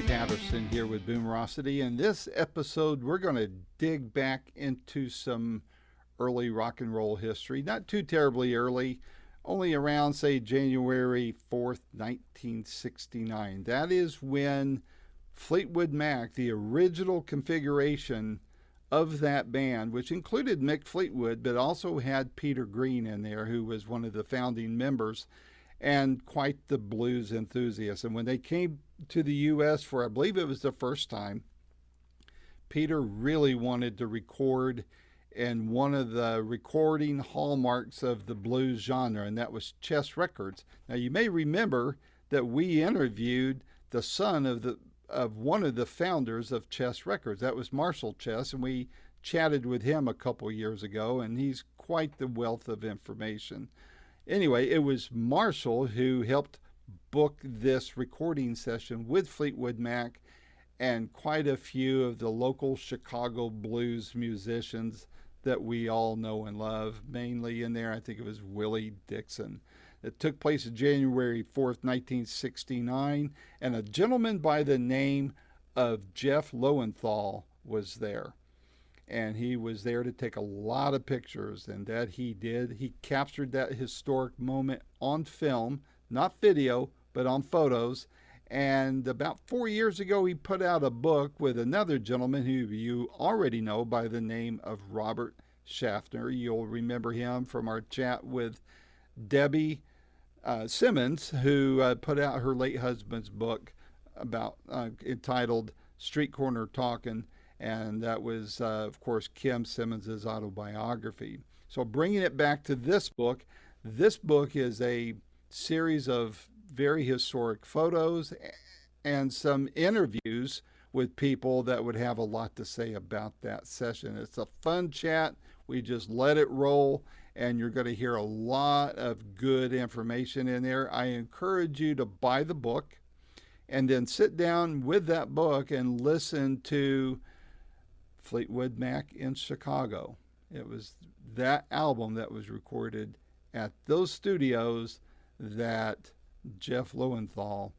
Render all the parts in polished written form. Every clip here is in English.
Randy Patterson here with Boomerocity. In this episode, we're going to dig back into some early rock and roll history. Not too terribly early, only around, say, January 4th, 1969. That is when Fleetwood Mac, the original configuration of that band, which included Mick Fleetwood, but also had Peter Green in there, who was one of the founding members and quite the blues enthusiast. And when they came to the U.S. for, I believe it was the first time, Peter really wanted to record in one of the recording hallmarks of the blues genre, and that was Chess Records. Now, you may remember that we interviewed the son of one of the founders of Chess Records. That was Marshall Chess, and we chatted with him a couple years ago, and he's quite the wealth of information. Anyway, it was Marshall who helped book this recording session with Fleetwood Mac and quite a few of the local Chicago blues musicians that we all know and love. Mainly in there, I think it was Willie Dixon. It took place on January 4th, 1969, and a gentleman by the name of Jeff Lowenthal was there. And he was there to take a lot of pictures, and that he did. He captured that historic moment on film, not video, but on photos. And about 4 years ago, he put out a book with another gentleman who you already know by the name of Robert Schaffner. You'll remember him from our chat with Debbie Simmons, who put out her late husband's book about entitled Street Corner Talkin'. And that was, of course, Kim Simmons's autobiography. So bringing it back to this book is a series of very historic photos and some interviews with people that would have a lot to say about that session. It's a fun chat. We just let it roll, and you're going to hear a lot of good information in there. I encourage you to buy the book and then sit down with that book and listen to Fleetwood Mac in Chicago. It was that album that was recorded at those studios that Jeff Lowenthal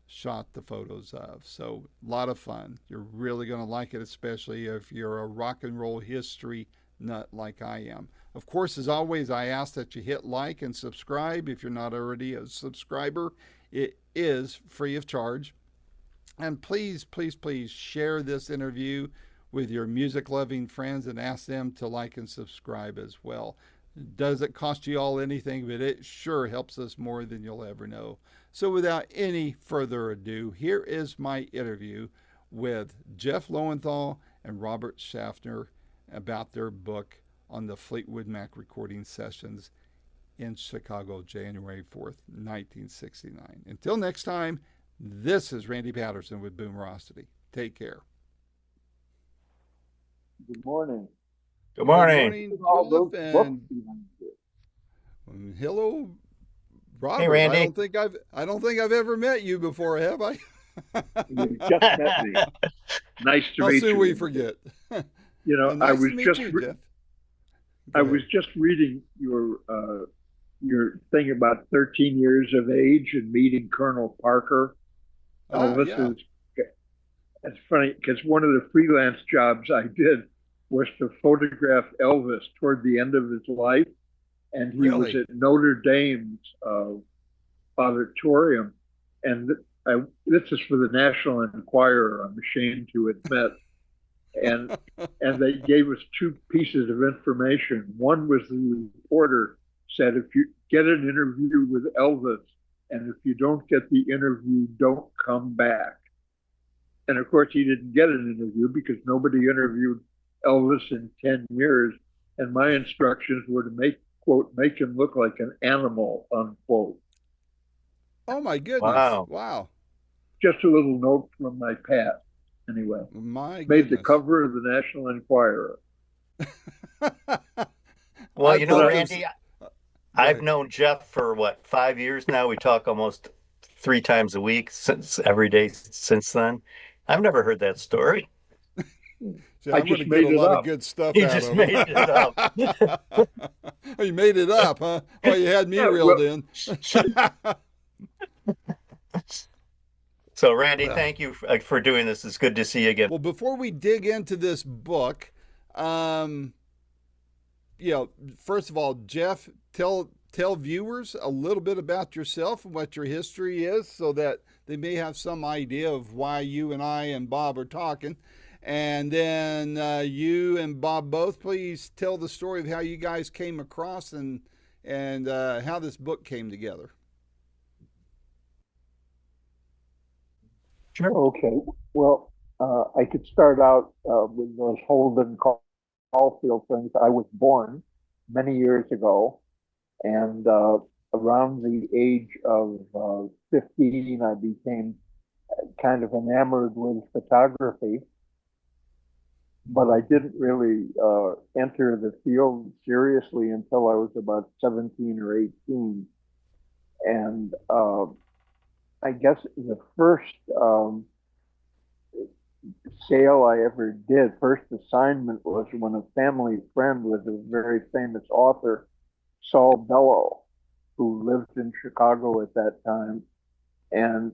shot the photos of. So a lot of fun. You're really going to like it, especially if you're a rock and roll history nut like I am. Of course, as always, I ask that you hit like and subscribe if you're not already a subscriber. It is free of charge. And please, please, please share this interview with your music-loving friends and ask them to like and subscribe as well. Does it cost you all anything? But it sure helps us more than you'll ever know. So without any further ado, here is my interview with Jeff Lowenthal and Robert Schaffner about their book on the Fleetwood Mac recording sessions in Chicago, January 4th, 1969. Until next time, this is Randy Patterson with Boomerocity. Take care. Good morning. Good morning. Good morning, Jeff, and hello, Robert. Hey, Randy. I don't think I've ever met you before, have I? You just met me. Nice to How meet soon you. we forget. You know, Nice I was to meet just you, Jeff. I was just reading your thing about 13 years of age and meeting Colonel Parker. Yeah. It's funny because one of the freelance jobs I did was to photograph Elvis toward the end of his life, and he was Really? at Notre Dame's auditorium, and this is for the National Enquirer. I'm ashamed to admit, and they gave us two pieces of information. One was the reporter said, if you get an interview with Elvis, and if you don't get the interview, don't come back. And of course, he didn't get an interview because nobody interviewed Elvis in 10 years. And my instructions were to make him look like an animal, unquote. Oh my goodness! Wow. Just a little note from my past. Anyway, My made the goodness. cover of the National Enquirer. Well, you know, thought Randy, Go I've ahead. known Jeff for 5 years now. We talk almost 3 times a week since every day since then. I've never heard that story. See, I I'm going just to get made a it lot of up. good stuff He out just of made it. it up. Oh, you made it up, huh? Oh, you had me Yeah, reeled well, in. So, Randy, Well, thank you for doing this. It's good to see you again. well, before we dig into this book, um, first of all, Jeff, tell viewers a little bit about yourself and what your history is, so that they may have some idea of why you and I and Bob are talking. And then you and Bob both, please tell the story of how you guys came across and how this book came together. Sure. Okay. Well, I could start out with those Holden Caulfield things. I was born many years ago, and around the age of 15, I became kind of enamored with photography, but I didn't really enter the field seriously until I was about 17 or 18. And I guess the first sale I ever did, first assignment, was when a family friend was a very famous author, Saul Bellow, who lived in Chicago at that time. And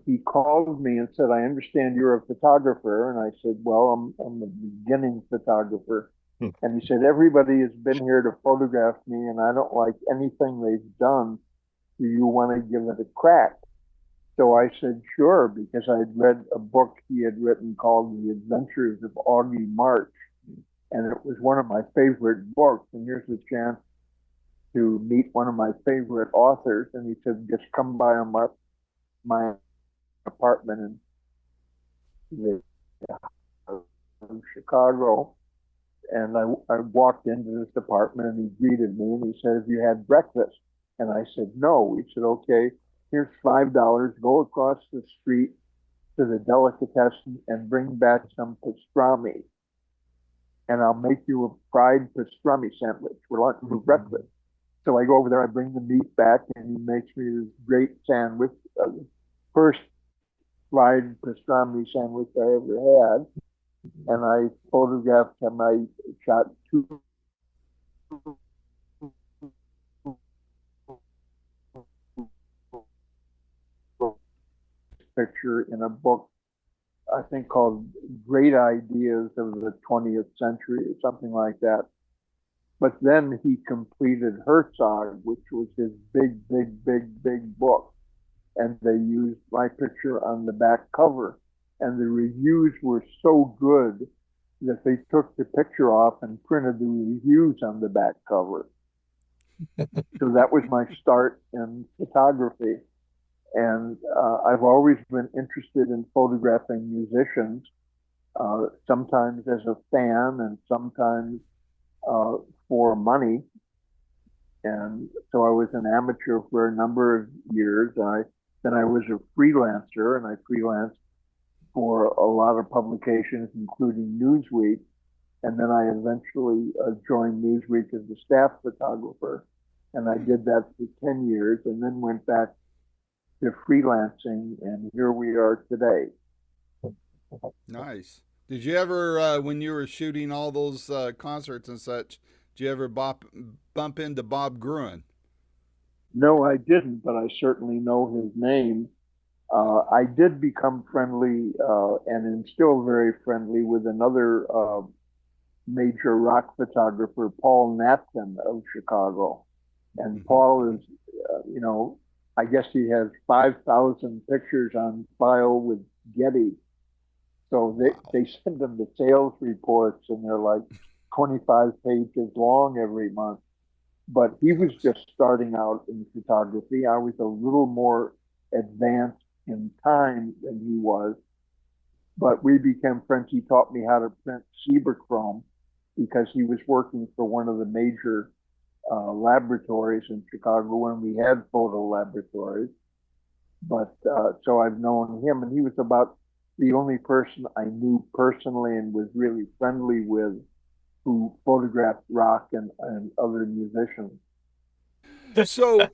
he called me and said, "I understand you're a photographer." And I said, "Well, I'm a beginning photographer." Hmm. And he said, "Everybody has been here to photograph me, and I don't like anything they've done. Do you want to give it a crack?" So I said, "Sure," because I had read a book he had written called The Adventures of Augie March. And it was one of my favorite books. And here's a chance to meet one of my favorite authors. And he said, "Just come by my apartment in Chicago." And I walked into this apartment, and he greeted me and he said, "Have you had breakfast?" And I said, "No." He said, "Okay, here's $5. Go across the street to the delicatessen and bring back some pastrami, and I'll make you a fried pastrami sandwich for breakfast." So I go over there, I bring the meat back, and he makes me this great sandwich, first fried pastrami sandwich I ever had. And I photographed him. I shot two picture in a book, I think called Great Ideas of the 20th Century or something like that. But then he completed Herzog, which was his big book. And they used my picture on the back cover. And the reviews were so good that they took the picture off and printed the reviews on the back cover. So that was my start in photography. And I've always been interested in photographing musicians, sometimes as a fan and sometimes for money. And so I was an amateur for a number of years. Then I was a freelancer, and I freelanced for a lot of publications, including Newsweek. And then I eventually joined Newsweek as a staff photographer. And I did that for 10 years and then went back to freelancing, and here we are today. Nice. Did you ever, when you were shooting all those concerts and such, did you ever bump into Bob Gruen? No, I didn't, but I certainly know his name. I did become friendly and am still very friendly with another major rock photographer, Paul Natson of Chicago. And Paul is, I guess he has 5,000 pictures on file with Getty. So they send him the sales reports, and they're like 25 pages long every month. But he was just starting out in photography. I was a little more advanced in time than he was. But we became friends. He taught me how to print Cibachrome because he was working for one of the major laboratories in Chicago when we had photo laboratories. But so I've known him, and he was about the only person I knew personally and was really friendly with who photographed rock and other musicians. So,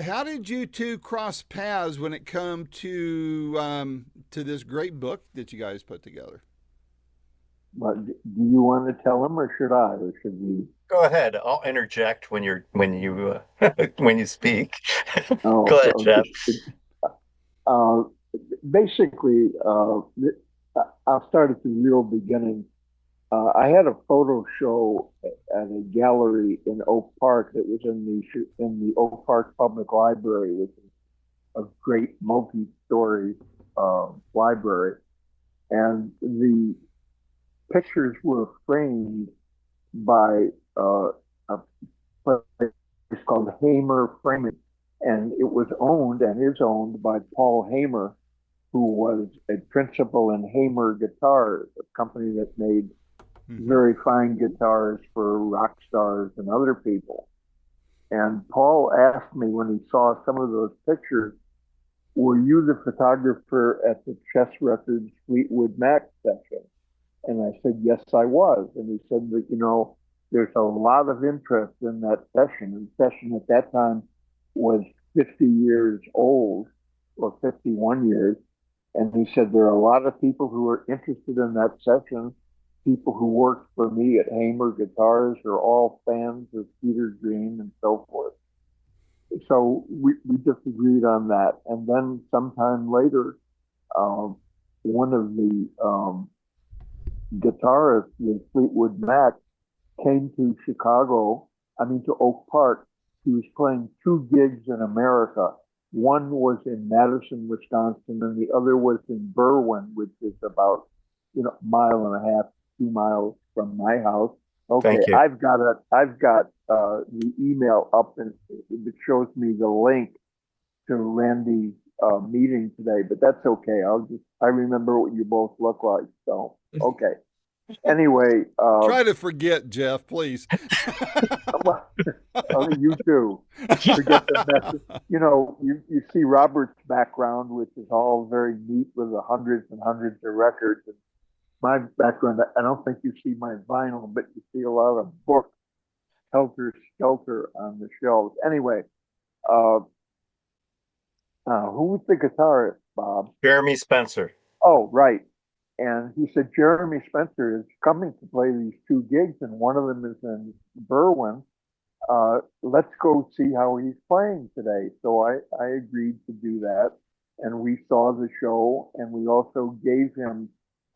how did you two cross paths when it come to this great book that you guys put together? But do you want to tell him, or should I, or should we? Go ahead. I'll interject when you speak. Oh, Go ahead, Jeff. uh, basically, I'll start at the real beginning. I had a photo show at a gallery in Oak Park that was in the Oak Park Public Library, which is a great multi-story library, and the pictures were framed by a place called Hamer Framing, and it was owned and is owned by Paul Hamer, who was a principal in Hamer Guitars, a company that made Hmm. very fine guitars for rock stars and other people. And Paul asked me when he saw some of those pictures, were you the photographer at the Chess Records Fleetwood Mac session? And I said, yes, I was. And he said that, there's a lot of interest in that session. And the session at that time was 50 years old or 51 years. And he said, there are a lot of people who are interested in that session. People who worked for me at Hamer Guitars are all fans of Peter Green and so forth. So we just agreed on that. And then sometime later, um, one of the guitarist with Fleetwood Mac came to Chicago, I mean to Oak Park. He was playing two gigs in America. One was in Madison, Wisconsin, and the other was in Berwyn, which is about, a mile and a half, 2 miles from my house. Okay, Thank you. I've got the email up and it shows me the link to Randy's meeting today, but that's okay. I remember what you both look like. So, okay. Anyway, Try to forget, Jeff, please. well, you too. Forget the message. You see Robert's background, which is all very neat with the hundreds and hundreds of records. And my background, I don't think you see my vinyl, but you see a lot of books, helter skelter on the shelves. Anyway, uh, who was the guitarist, Bob? Jeremy Spencer. Oh, right. And he said, Jeremy Spencer is coming to play these two gigs, and one of them is in Berwyn. Let's go see how he's playing today. So I agreed to do that. And we saw the show, and we also gave him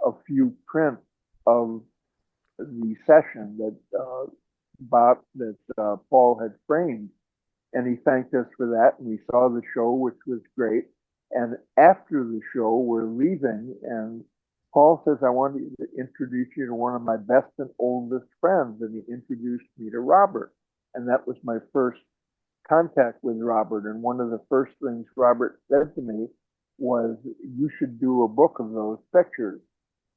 a few prints of the session that Paul had framed. And he thanked us for that. And we saw the show, which was great. And after the show, we're leaving, and Paul says, I want to introduce you to one of my best and oldest friends. And he introduced me to Robert. And that was my first contact with Robert. And one of the first things Robert said to me was, you should do a book of those pictures.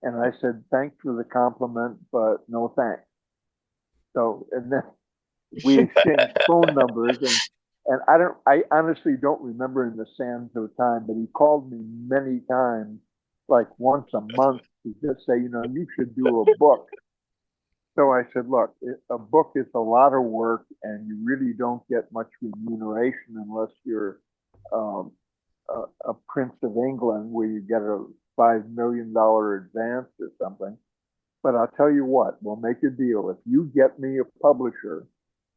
And I said, thanks for the compliment, but no thanks. So, and then we exchanged phone numbers, and I honestly don't remember in the sands of time, but he called me many times, like once a month, to just say, you should do a book. So I said, look, a book is a lot of work, and you really don't get much remuneration unless you're um, a Prince of England, where you get a $5 million advance or something. But I'll tell you what, we'll make a deal. If you get me a publisher,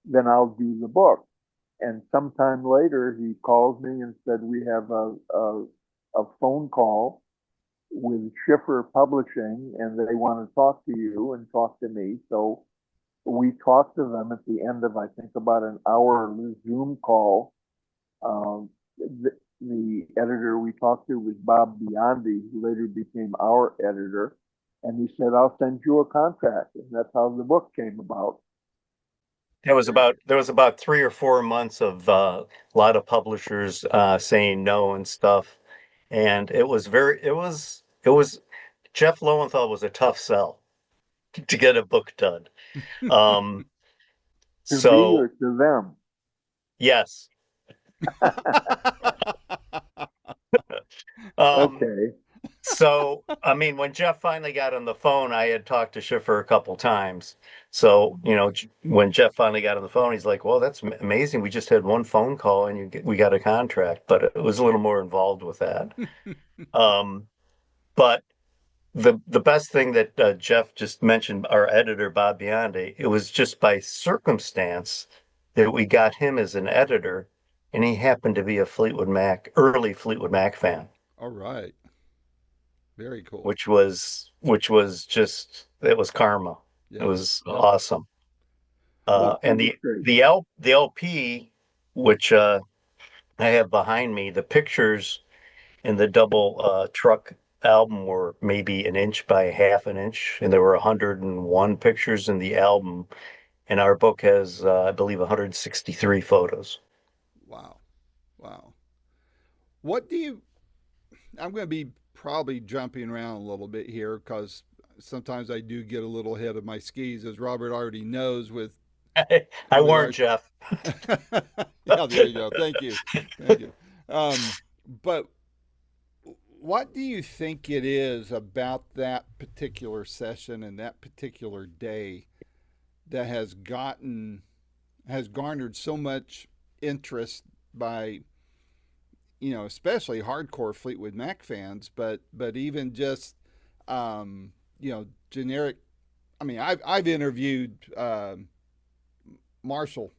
then I'll do the book. And sometime later, he calls me and said, we have a phone call with Schiffer Publishing, and they want to talk to you and talk to me. So we talked to them at the end of, I think, about an hour Zoom call. The editor we talked to was Bob Biondi, who later became our editor. And he said, I'll send you a contract. And that's how the book came about. There was about 3 or 4 months of a lot of publishers saying no and stuff, and it was Jeff Lowenthal was a tough sell to get a book done. Um, To me so or to them? yes. Um, Okay. so I mean, when Jeff finally got on the phone, I had talked to Schiffer a couple times. So when Jeff finally got on the phone, he's like, "Well, that's amazing. We just had one phone call and we got a contract." But it was a little more involved with that. Um, but the best thing that Jeff just mentioned, our editor Bob Biondi, it was just by circumstance that we got him as an editor, and he happened to be a early Fleetwood Mac fan. All right. Very cool. which was just it was karma. It Yep. was awesome. Well, And that's great. the LP, which I have behind me, the pictures in the double truck album were maybe an inch by half an inch, and there were 101 pictures in the album. And our book has, I believe, 163 photos. Wow. Wow. What do you, I'm going to be probably jumping around a little bit here because sometimes I do get a little ahead of my skis, as Robert already knows with I really warned our. Jeff. Yeah, there you go. Thank you. Thank you. But what do you think it is about that particular session and that particular day that has garnered so much interest by, especially hardcore Fleetwood Mac fans, but even just generic. I mean, I've interviewed Marshall,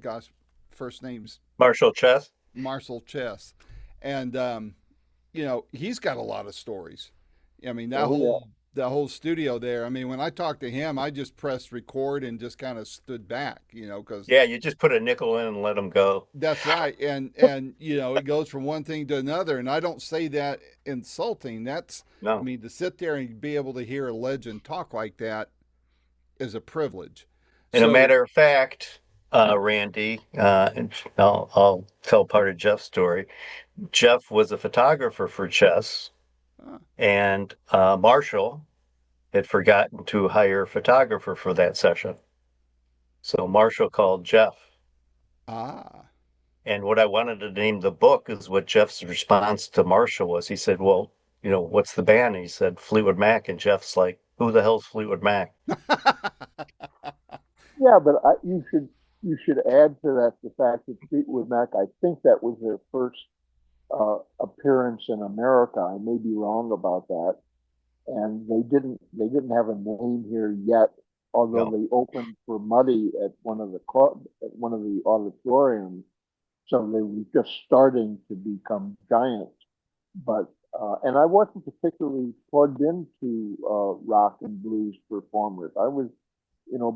gosh, first name's Marshall Chess. Marshall Chess, and he's got a lot of stories. I mean, that Oh yeah. whole studio there. I mean, when I talked to him, I just pressed record and just kind of stood back, because Yeah, you just put a nickel in and let them go. that's right. And it goes from one thing to another. And I don't say that insulting. I No. mean, to sit there and be able to hear a legend talk like that is a privilege. And a So, matter of fact, Randy, and I'll tell part of Jeff's story. Jeff was a photographer for Chess, uh, and Marshall had forgotten to hire a photographer for that session. So Marshall called Jeff. ah, And what I wanted to name the book is what Jeff's response to Marshall was. He said, well, what's the band? And he said, Fleetwood Mac. And Jeff's like, who the hell's Fleetwood Mac? Yeah, but you should add to that the fact that Fleetwood Mac. I think that was their first appearance in America. I may be wrong about that, and they didn't have a name here yet. Although No. they opened for Muddy at one of the auditoriums, so they were just starting to become giants. But and I wasn't particularly plugged into rock and blues performers. I was,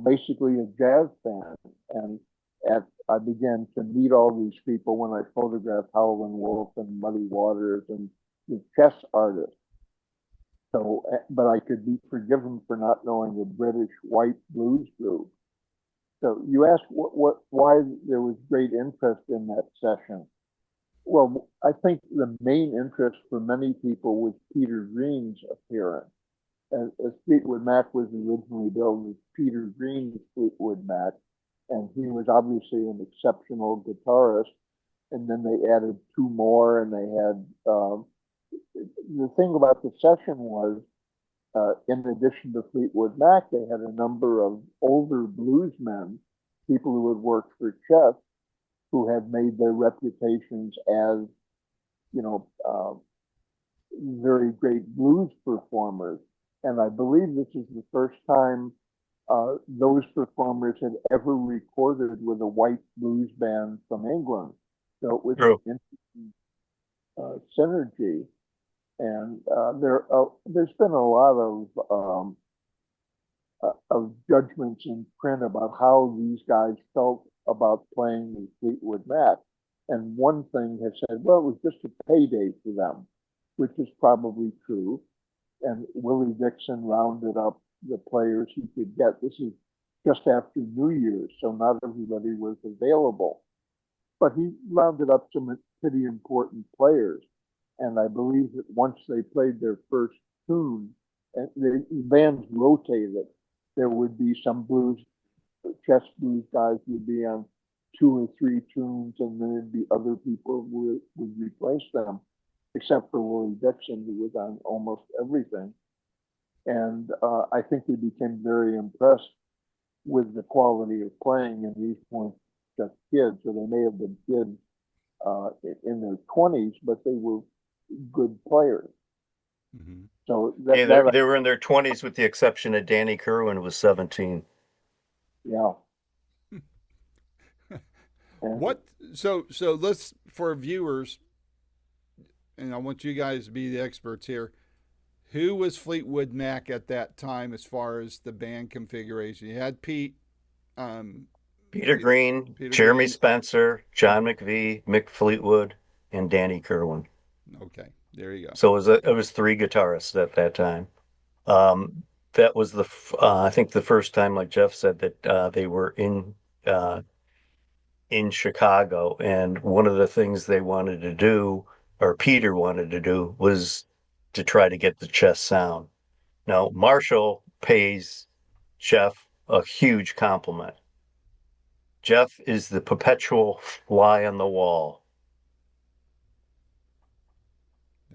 basically a jazz fan, and I began to meet all these people when I photographed Howlin' Wolf and Muddy Waters and the chess artists. So, but I could be forgiven for not knowing a British white blues group. So you asked why there was great interest in that session. Well, I think the main interest for many people was Peter Green's appearance. As Fleetwood Mac was originally billed as Peter Green's Fleetwood Mac, and he was obviously an exceptional guitarist. And then they added two more, and they had the thing about the session was, in addition to Fleetwood Mac, they had a number of older bluesmen, people who had worked for Chess, who had made their reputations as, you know, uh, very great blues performers. And I believe this is the first time those performers had ever recorded with a white blues band from England. So it was an True. interesting synergy. And there's been a lot of judgments in print about how these guys felt about playing the Fleetwood Mac. And one thing has said, well, it was just a payday for them, which is probably true. And Willie Dixon rounded up the players he could get. This is just after New Year's, so not everybody was available. But he rounded up some pretty important players. And I believe that once they played their first tune, and the bands rotated, there would be some chess blues guys would be on two or three tunes, and then there'd be other people who would replace them, except for Willie Dixon, who was on almost everything. And I think they became very impressed with the quality of playing, and these weren't just kids, or they may have been kids in their 20s, but they were good players. mhm. So Yeah, that they were in their 20s with the exception of Danny Kerwin, who was 17. yeah. And What? So let's, for viewers, and I want you guys to be the experts here. Who was Fleetwood Mac at that time as far as the band configuration? You had um, Peter Green, Peter Jeremy Green. Spencer, John McVie, Mick Fleetwood, and Danny Kerwin. Okay, there you go. So it was three guitarists at that time. That was I think the first time, like Jeff said, that they were uh, in Chicago, and one of the things they wanted to do, or Peter wanted to do, was to try to get the chest sound. Now Marshall pays Jeff a huge compliment. Jeff is the perpetual fly on the wall.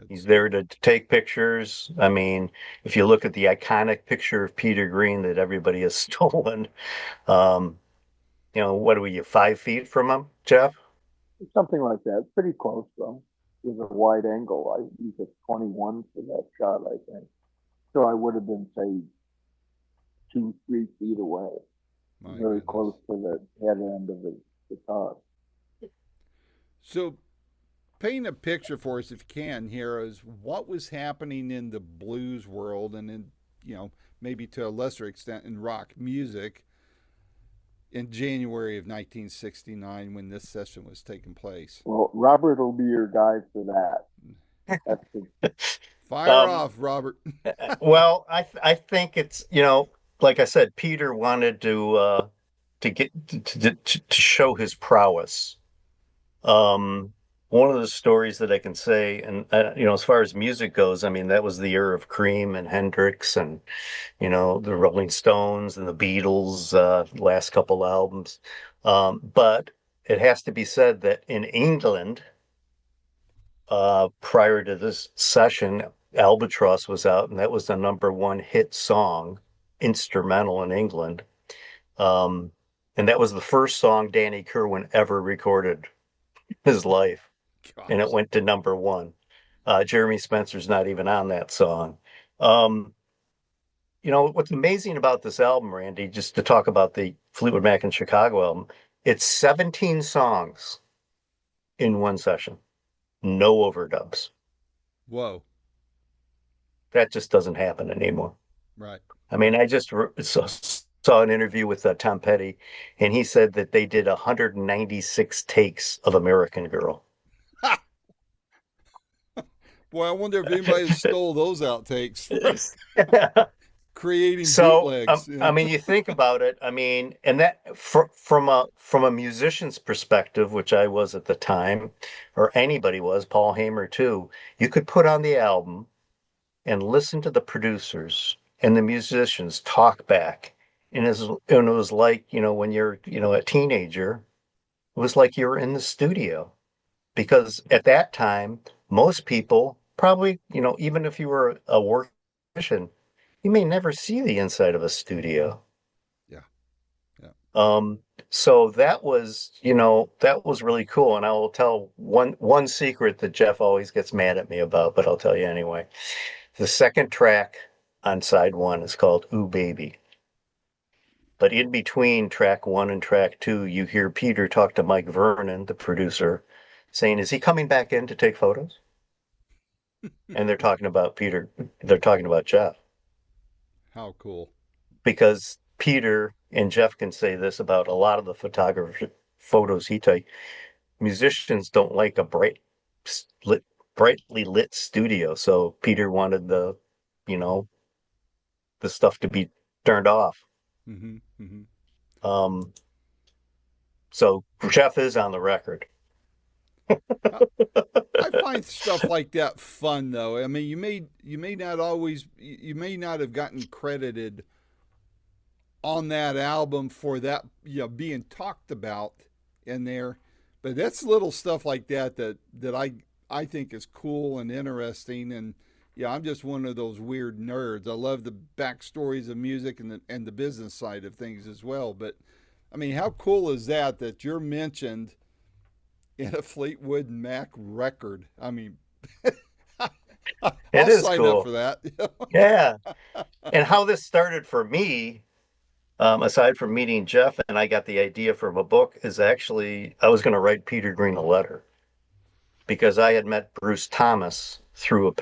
He's That's there to take pictures. I mean, if you look at the iconic picture of Peter Green that everybody has stolen, um, what are we, 5 feet from him, Jeff? Something like that. Pretty close though. With a wide angle. I used a 21 for that shot, I think. So I would have been, say, 2, 3 feet away. my Very goodness. close to the head end of the guitar. So paint a picture for us, if you can, here is what was happening in the blues world, and in maybe to a lesser extent in rock music in January of 1969 when this session was taking place. Well, Robert will be your guy for that. That's the, Fire off, Robert. Well, I think it's, like I said, Peter wanted to get to show his prowess. Um, One of the stories that I can say, and as far as music goes, I mean, that was the era of Cream and Hendrix and the Rolling Stones and the Beatles, last couple albums. But it has to be said that in England, prior to this session, Albatross was out, and that was the number one hit song, instrumental in England. Um, and that was the first song Danny Kerwin ever recorded in his life, and it Gosh. went to number one. Jeremy Spencer's not even on that song. Um, what's amazing about this album, Randy, just to talk about the Fleetwood Mac and Chicago album, it's 17 songs in one session, no overdubs. Whoa. That just doesn't happen anymore. Right. I mean, I just saw an interview with Tom Petty, and he said that they did 196 takes of American Girl. Boy, I wonder if anybody stole those outtakes, creating So, bootlegs. I mean, you think about it. I mean, and that from a musician's perspective, which I was at the time, or anybody was, Paul Hamer too. You could put on the album and listen to the producers and the musicians talk back, and it was like when you're a teenager, it was like you were in the studio, because at that time most people probably, even if you were a work musician, you may never see the inside of a studio. Yeah. Yeah. So that was really cool. And I will tell one secret that Jeff always gets mad at me about, but I'll tell you anyway. The second track on side one is called Ooh Baby. But in between track one and track two, you hear Peter talk to Mike Vernon, the producer, saying, "Is he coming back in to take photos?" And they're talking about Peter, they're talking about Jeff. How cool. Because Peter and Jeff can say this about a lot of the photography photos he takes. Musicians don't like a brightly lit studio, so Peter wanted you know, the stuff to be turned off. Mm-hmm. Mm-hmm. Um, so Jeff is on the record. I find stuff like that fun, though. I mean, you may not have gotten credited on that album for that, being talked about in there, but that's little stuff like that I think is cool and interesting. And yeah, I'm just one of those weird nerds. I love the backstories of music and the business side of things as well. But I mean, how cool is that you're mentioned in a Fleetwood Mac record? I mean, It I'll is sign up cool. for that. Yeah. And how this started for me, aside from meeting Jeff, and I got the idea from a book, is actually I was going to write Peter Green a letter, because I had met Bruce Thomas through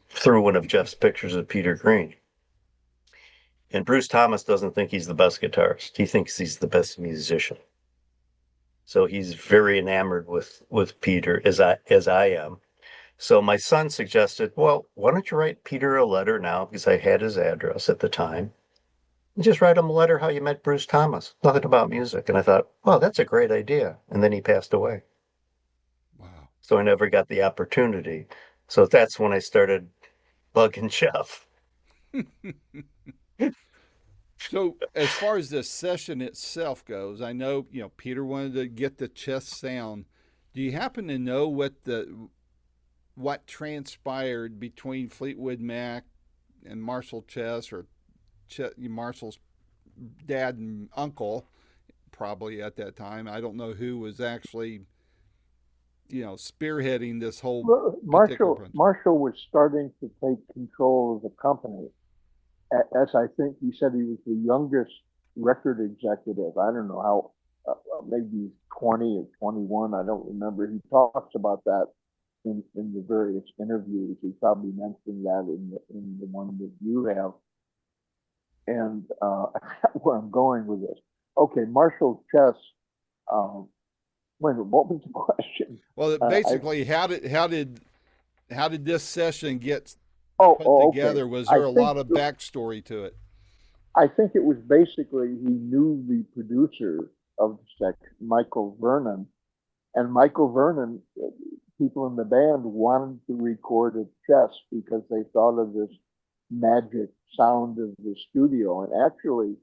through one of Jeff's pictures of Peter Green. And Bruce Thomas doesn't think he's the best guitarist. He thinks he's the best musician. So he's very enamored with Peter, as I am. So my son suggested, well, why don't you write Peter a letter now? Because I had his address at the time. And just write him a letter how you met Bruce Thomas. Nothing about music. And I thought, well, that's a great idea. And then he passed away. Wow. So I never got the opportunity. So that's when I started bugging Jeff. So as far as the session itself goes, I know, Peter wanted to get the chest sound. Do you happen to know what transpired between Fleetwood Mac and Marshall Chess, or Marshall's dad and uncle, probably at that time? I don't know who was actually, spearheading this whole particular project. Marshall was starting to take control of the company. As I think he said, he was the youngest record executive. I don't know how, maybe 20 or 21. I don't remember. He talks about that in the various interviews. He probably mentioned that in the one that you have. And where I'm going with this. Okay, Marshall Chess. Wait, what was the question? Well, basically, how did this session get put together? Okay. Was there a lot of backstory to it? I think it was basically he knew the producer of the section, Michael Vernon, and Michael Vernon, people in the band wanted to record at Chess because they thought of this magic sound of the studio. And actually,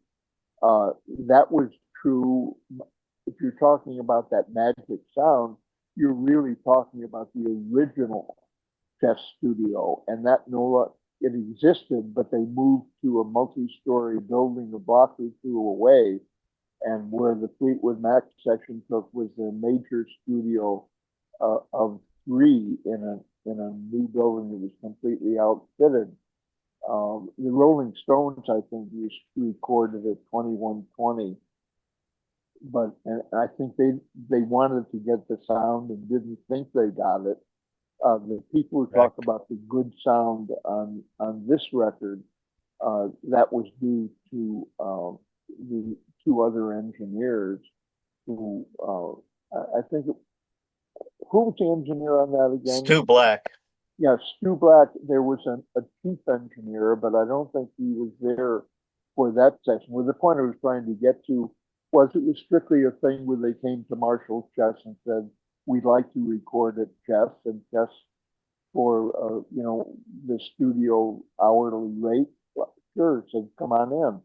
that was true. If you're talking about that magic sound, you're really talking about the original Chess studio, and that it existed, but they moved to a multi-story building a block or two away, and where the Fleetwood Mac section took was their major studio of three in a new building that was completely outfitted. The Rolling Stones, I think, recorded at 2120, but I think they wanted to get the sound and didn't think they got it. The people who talk about the good sound on this record, that was due to the two other engineers who, I think, who was the engineer on that again? Stu Black. Yeah, Stu Black. There was a chief engineer, but I don't think he was there for that session. Well, the point I was trying to get to was it was strictly a thing where they came to Marshall Chess and said, we'd like to record at Chess, and Chess for, the studio hourly rate. Well, sure, said, come on in.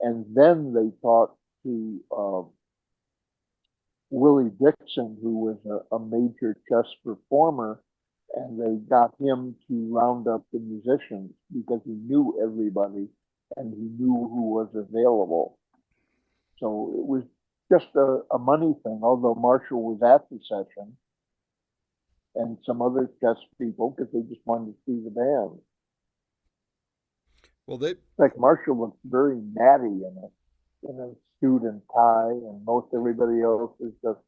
And then they talked to Willie Dixon, who was a major Chess performer, and they got him to round up the musicians because he knew everybody and he knew who was available. So it was just a money thing, although Marshall was at the session and some other Chess people because they just wanted to see the band. Well, like Marshall looked very natty in a suit and tie, and most everybody else is just,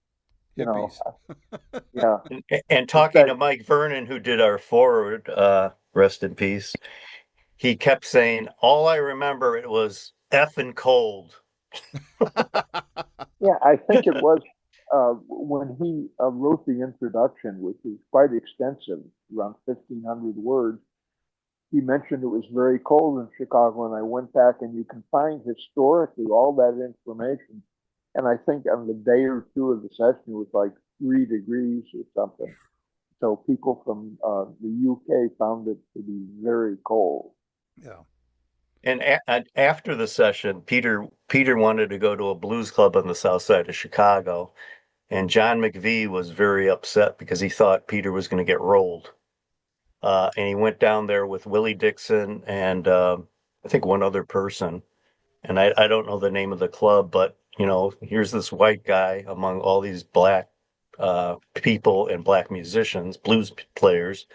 yeah. And talking to Mike Vernon, who did our forward, rest in peace, he kept saying, all I remember, it was effing cold. Yeah, I think it was when he wrote the introduction, which is quite extensive, around 1,500 words. He mentioned it was very cold in Chicago, and I went back, and you can find historically all that information. And I think on the day or two of the session, it was like 3 degrees or something. So people from the UK found it to be very cold. Yeah. And after the session, Peter wanted to go to a blues club on the south side of Chicago, and John McVie was very upset because he thought Peter was going to get rolled. And he went down there with Willie Dixon and I think one other person. And I don't know the name of the club, but here's this white guy among all these black people and black musicians, blues players,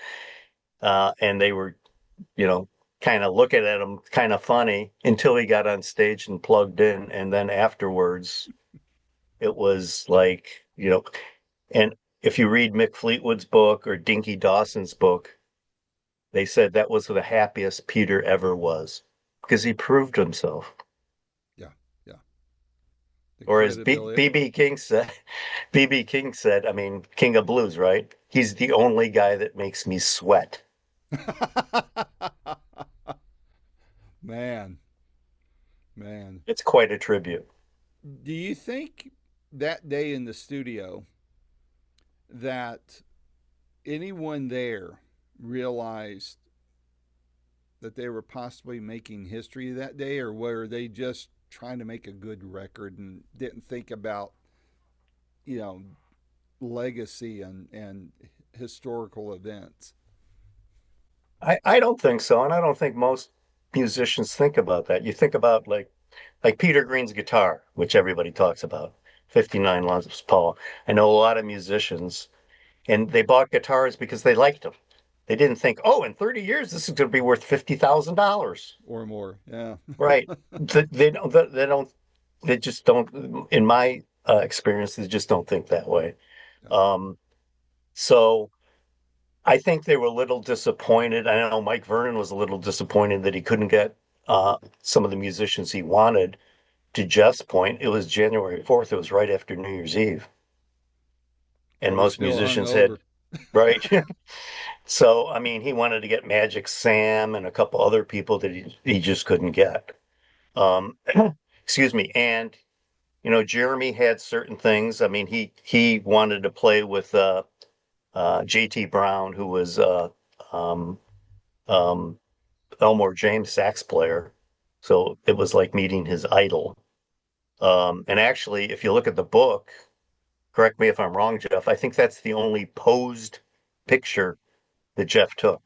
and they were, kind of looking at him kind of funny until he got on stage and plugged in, and then afterwards, it was like, and if you read Mick Fleetwood's book or Dinky Dawson's book, they said that was the happiest Peter ever was because he proved himself. Yeah, yeah. The Or as credibility. BB King said, BB King said, I mean, King of Blues, right? He's the only guy that makes me sweat. Man, man. It's quite a tribute. Do you think that day in the studio that anyone there realized that they were possibly making history that day, or were they just trying to make a good record and didn't think about, you know, legacy and historical events? I don't think so, and I don't think most musicians think about that. You think about like Peter Green's guitar, which everybody talks about, 59 Les Paul. I know a lot of musicians, and they bought guitars because they liked them. They didn't think, oh, in 30 years this is going to be worth $50,000. Or more. Yeah. Right? They just don't. In my experience, they just don't think that way. Yeah. So. I think they were a little disappointed. I know Mike Vernon was a little disappointed that he couldn't get some of the musicians he wanted. To Jeff's point, it was January 4th. It was right after New Year's Eve. And Probably most still musicians had, hungover. right? So, I mean, he wanted to get Magic Sam and a couple other people that he just couldn't get. Um, excuse me. And, Jeremy had certain things. I mean, he wanted to play with JT Brown, who was um, um, Elmore James sax player. So it was like meeting his idol. And actually, if you look at the book, correct me if I'm wrong, Jeff, I think that's the only posed picture that Jeff took.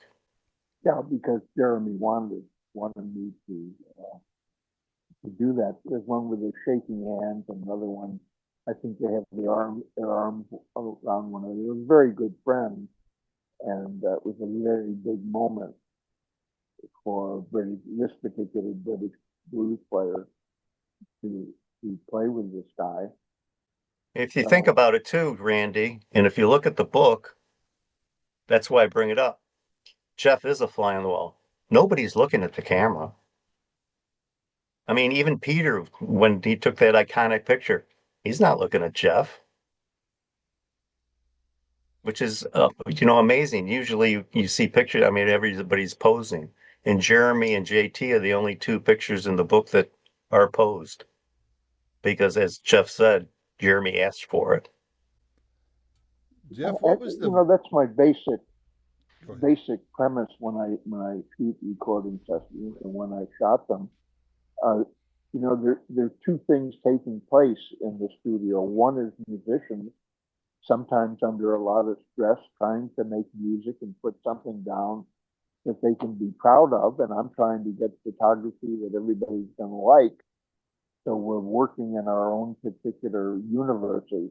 Yeah, because Jeremy wanted me to do that. There's one where they're shaking hands, and another one, I think they have their arms around one another. They were very good friends, and it was a very big moment for this particular British blues player to play with this guy. If you think about it too, Randy, and if you look at the book, that's why I bring it up. Jeff is a fly on the wall. Nobody's looking at the camera. I mean, even Peter, when he took that iconic picture, he's not looking at Jeff, which is, amazing. Usually you see pictures, I mean, everybody's posing. And Jeremy and JT are the only two pictures in the book that are posed. Because as Jeff said, Jeremy asked for it. Jeff, what was the? That's my Go ahead. basic premise when I shoot recording sessions and when I shot them. Uh, there are two things taking place in the studio. One is musicians, sometimes under a lot of stress, trying to make music and put something down that they can be proud of. And I'm trying to get photography that everybody's going to like. So we're working in our own particular universes.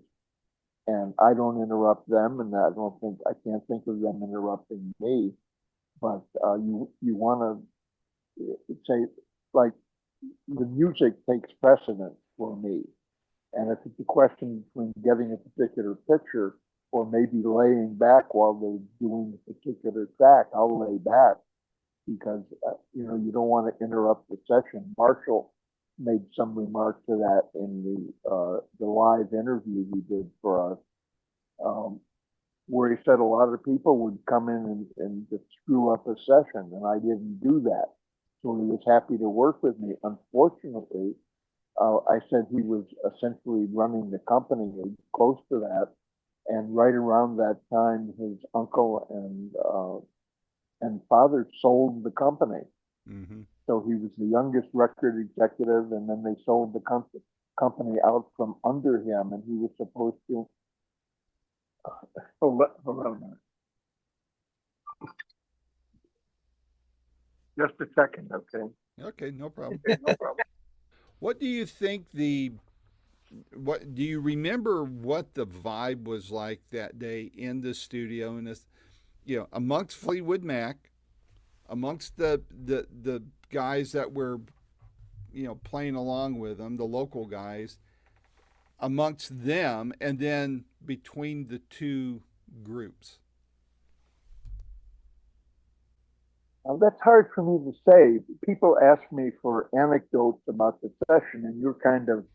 And I don't interrupt them, and I can't think of them interrupting me. But you want to say, like, the music takes precedence for me. And if it's a question between getting a particular picture or maybe laying back while they're doing a particular track, I'll lay back because, you don't want to interrupt the session. Marshall made some remark to that in the live interview he did for us, where he said a lot of people would come in and just screw up a session, and I didn't do that. So he was happy to work with me. Unfortunately, I said he was essentially running the company, or close to that. And right around that time, his uncle and father sold the company. Mm-hmm. So he was the youngest record executive, and then they sold the company out from under him, and he was supposed to. Hold on a minute. Just a second, okay? Okay, no problem. No problem. What do you think what do you remember what the vibe was like that day in the studio and this, amongst Fleetwood Mac, amongst the guys that were, playing along with them, the local guys, amongst them and then between the two groups? That's hard for me to say. People ask me for anecdotes about the session, and you're kind of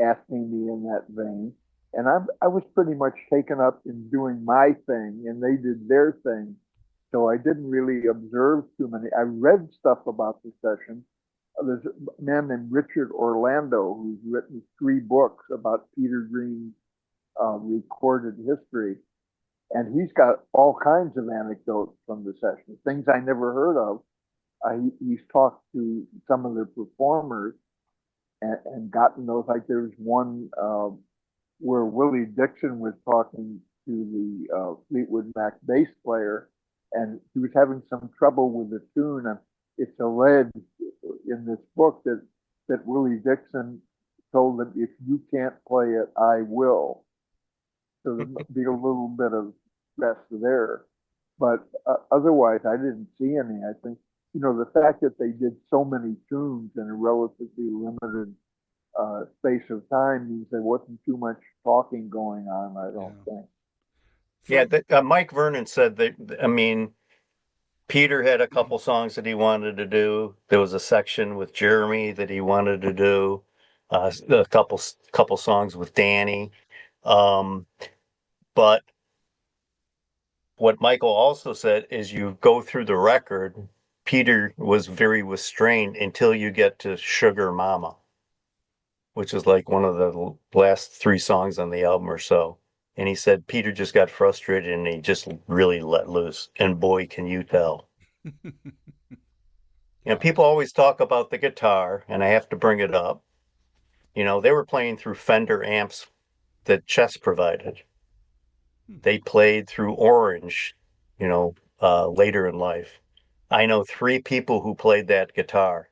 asking me in that vein. And I was pretty much taken up in doing my thing, and they did their thing. So I didn't really observe too many. I read stuff about the session. There's a man named Richard Orlando who's written 3 books about Peter Green's recorded history. And he's got all kinds of anecdotes from the session, things I never heard of. He's talked to some of the performers and gotten those. Like there's one where Willie Dixon was talking to the Fleetwood Mac bass player, and he was having some trouble with the tune. And it's alleged in this book that Willie Dixon told him, "If you can't play it, I will." So there might be a little bit of stress there, but otherwise, I didn't see any. I think the fact that they did so many tunes in a relatively limited space of time means there wasn't too much talking going on, I don't think. Yeah, Mike Vernon said that, I mean, Peter had a couple songs that he wanted to do. There was a section with Jeremy that he wanted to do, a couple songs with Danny. Um, but what Michael also said is you go through the record, Peter was very restrained until you get to Sugar Mama, which is like one of the last 3 songs on the album or so. And he said Peter just got frustrated and he just really let loose. And boy, can you tell. People always talk about the guitar, and I have to bring it up. They were playing through Fender amps that Chess provided. They played through Orange, later in life. I know 3 people who played that guitar.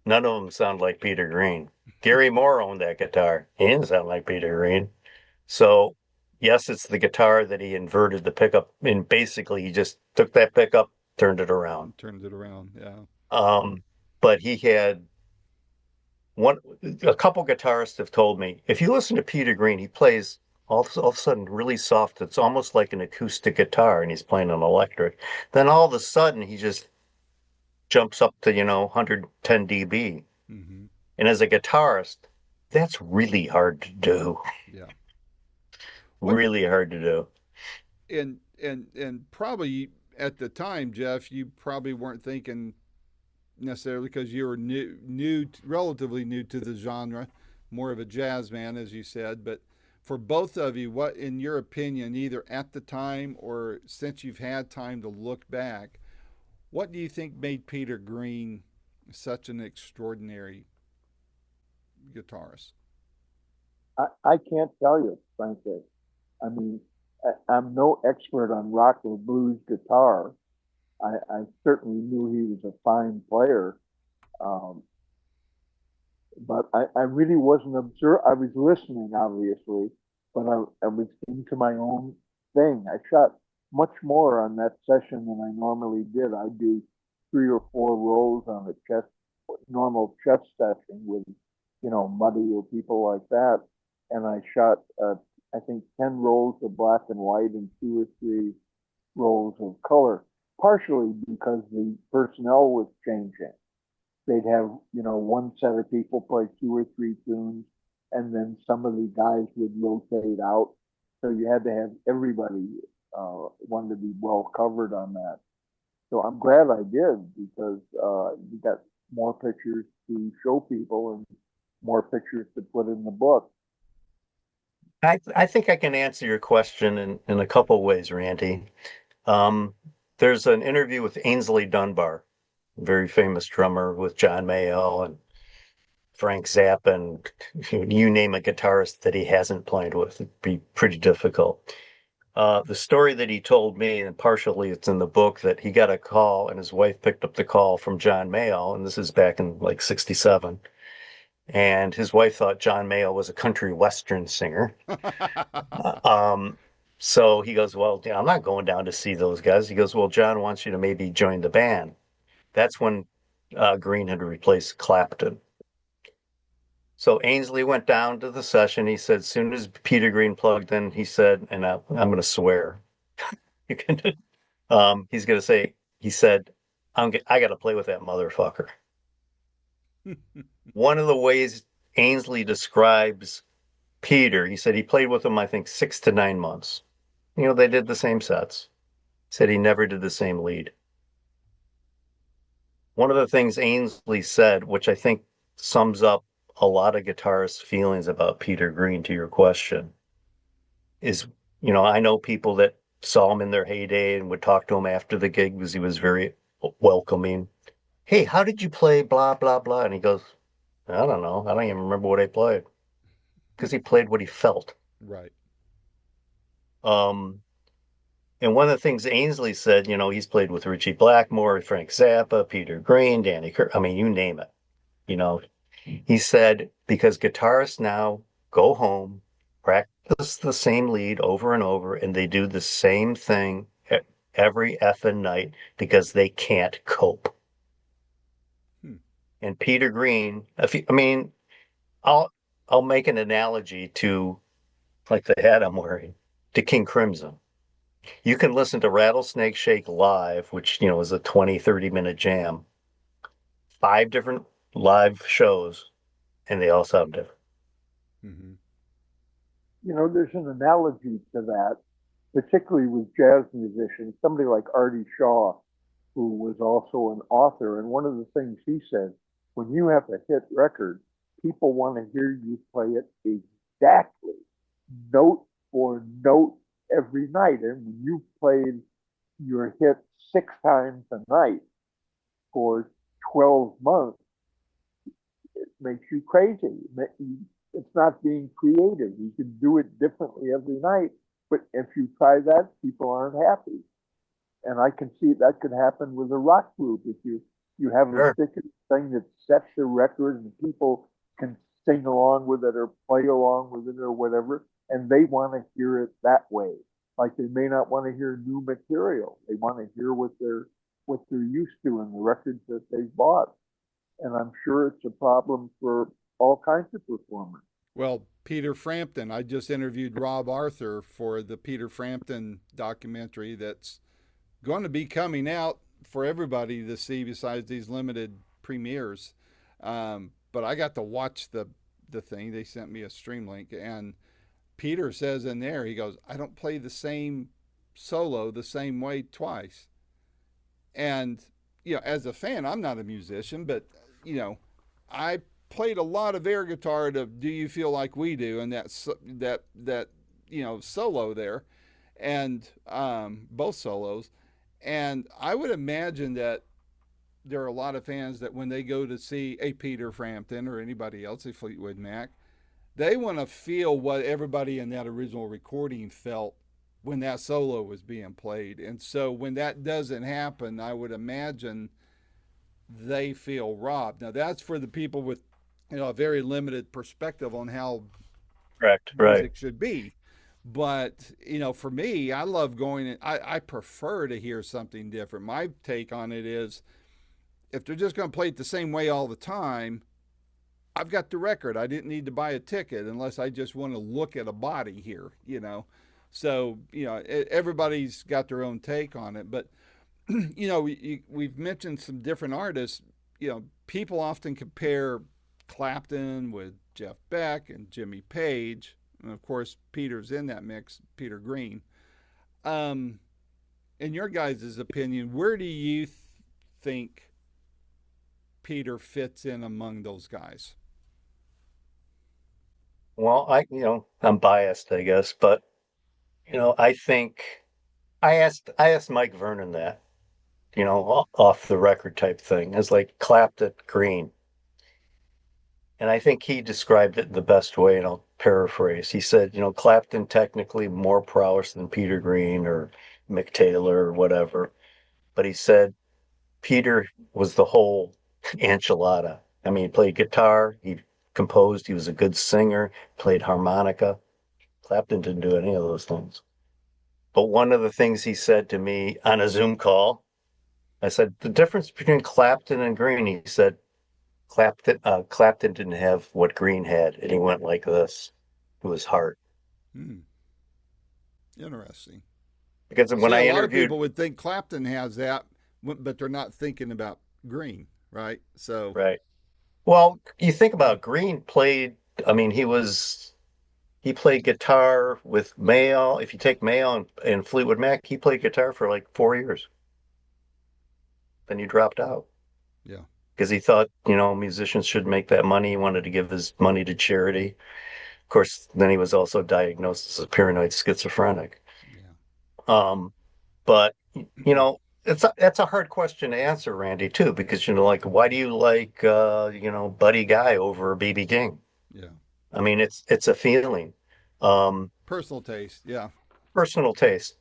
None of them sound like Peter Green. Gary Moore owned that guitar. He didn't sound like Peter Green. So, yes, it's the guitar that he inverted the pickup. And basically, he just took that pickup, turned it around. Yeah. But he had a couple guitarists have told me, if you listen to Peter Green, he plays all of a sudden really soft. It's almost like an acoustic guitar, and he's playing an electric. Then all of a sudden, he just jumps up to 110 dB. Mm-hmm. And as a guitarist, that's really hard to do. Yeah. Really hard to do. And probably at the time, Jeff, you probably weren't thinking necessarily because you were relatively new to the genre, more of a jazz man, as you said. But for both of you, what, in your opinion, either at the time or since you've had time to look back, what do you think made Peter Green such an extraordinary guitarist? I can't tell you, frankly. I mean, I'm no expert on rock or blues guitar. I certainly knew he was a fine player, but I really wasn't observing. I was listening, obviously, but I was into my own thing. I shot much more on that session than I normally did. I do 3 or 4 rolls on a normal chess session with, Muddy or people like that, and I shot I think 10 rolls of black and white and 2 or 3 rolls of color, partially because the personnel was changing. They'd have, one set of people play 2 or 3 tunes, and then some of the guys would rotate out. So you had to have everybody wanted to be well covered on that. So I'm glad I did because you got more pictures to show people and more pictures to put in the book. I think I can answer your question in a couple ways, Randy. There's an interview with Ainsley Dunbar, very famous drummer with John Mayall and Frank Zappa, and you name a guitarist that he hasn't played with. It'd be pretty difficult. The story that he told me, and partially it's in the book, that he got a call and his wife picked up the call from John Mayall, and this is back in like 67. And his wife thought John Mayall was a country western singer. So he goes, well, I'm not going down to see those guys. He goes, well, John wants you to maybe join the band. That's when Green had replaced Clapton. So Ainsley went down to the session. He said, as soon as Peter Green plugged in, he said, and I'm going to swear. You can, he's going to say, he said, I got to play with that motherfucker. One of the ways Ainsley describes Peter, he said he played with him, I think, 6 to 9 months. They did the same sets. Said he never did the same lead. One of the things Ainsley said, which I think sums up a lot of guitarists' feelings about Peter Green to your question, is, I know people that saw him in their heyday and would talk to him after the gig because he was very welcoming. Hey, how did you play blah, blah, blah? And he goes, I don't know. I don't even remember what I played because he played what he felt. Right. Um, and one of the things Ainsley said, he's played with Richie Blackmore, Frank Zappa, Peter Green, Danny Kirk. I mean, you name it. You know, he said, because guitarists now go home, practice the same lead over and over, and they do the same thing every effing night because they can't cope. And Peter Green, I mean, I'll I'll make an analogy to like the hat I'm wearing to King Crimson. You can listen to Rattlesnake Shake live, which, is a 20, 30-minute jam, 5 different live shows, and they all sound different. Mm-hmm. There's an analogy to that, particularly with jazz musicians, somebody like Artie Shaw, who was also an author. And one of the things he said, when you have a hit record, people want to hear you play it exactly, note for note every night. And when you played your hit 6 times a night for 12 months, it makes you crazy. It's not being creative. You can do it differently every night, but if you try that, people aren't happy. And I can see that could happen with a rock group. If you have a particular thing that sets the record and people can sing along with it or play along with it or whatever, and they want to hear it that way. Like they may not want to hear new material. They want to hear what they're used to in the records that they've bought. And I'm sure it's a problem for all kinds of performers. Well, Peter Frampton, I just interviewed Rob Arthur for the Peter Frampton documentary that's going to be coming out for everybody to see besides these limited premieres. But I got to watch the thing. They sent me a stream link, and Peter says in there, he goes, I don't play the same solo the same way twice. And, as a fan, I'm not a musician, but, I played a lot of air guitar to Do You Feel Like We Do, and that solo there, and both solos. And I would imagine that there are a lot of fans that when they go to see a Peter Frampton or anybody else, a Fleetwood Mac, they want to feel what everybody in that original recording felt when that solo was being played. And so when that doesn't happen, I would imagine they feel robbed. Now that's for the people with a very limited perspective on how Correct, music right. should be. But for me, I love going. I prefer to hear something different. My take on it is, if they're just going to play it the same way all the time, I've got the record. I didn't need to buy a ticket unless I just want to look at a body here. So everybody's got their own take on it. But we've mentioned some different artists. People often compare Clapton with Jeff Beck and Jimmy Page. And of course, Peter's in that mix, Peter Green. In your guys' opinion, where do you think Peter fits in among those guys? Well, I'm biased, I guess, but I think I asked Mike Vernon that, off the record type thing. It's like Clapton Green. And I think he described it the best way, and I'll paraphrase. He said, Clapton technically more prowess than Peter Green or Mick Taylor or whatever. But he said Peter was the whole enchilada. I mean, he played guitar, he composed, he was a good singer, played harmonica. Clapton didn't do any of those things. But one of the things he said to me on a Zoom call, I said, the difference between Clapton and Green, he said, Clapton didn't have what Green had, and he went like this to his heart. Hmm. Interesting. Because when See, a I lot of interviewed, people would think Clapton has that, but they're not thinking about Green, right? So, right. Well, you think about Green played, I mean, he played guitar with Mayo. If you take Mayo and Fleetwood Mac, he played guitar for like 4 years. Then he dropped out yeah, because he thought, musicians should make that money. He wanted to give his money to charity. Of course, then he was also diagnosed as a paranoid schizophrenic. yeah. Um, but that's a hard question to answer, Randy, too, because like, why do you like Buddy Guy over BB King? Yeah. I mean, it's a feeling, um, Personal taste. Yeah. personal taste.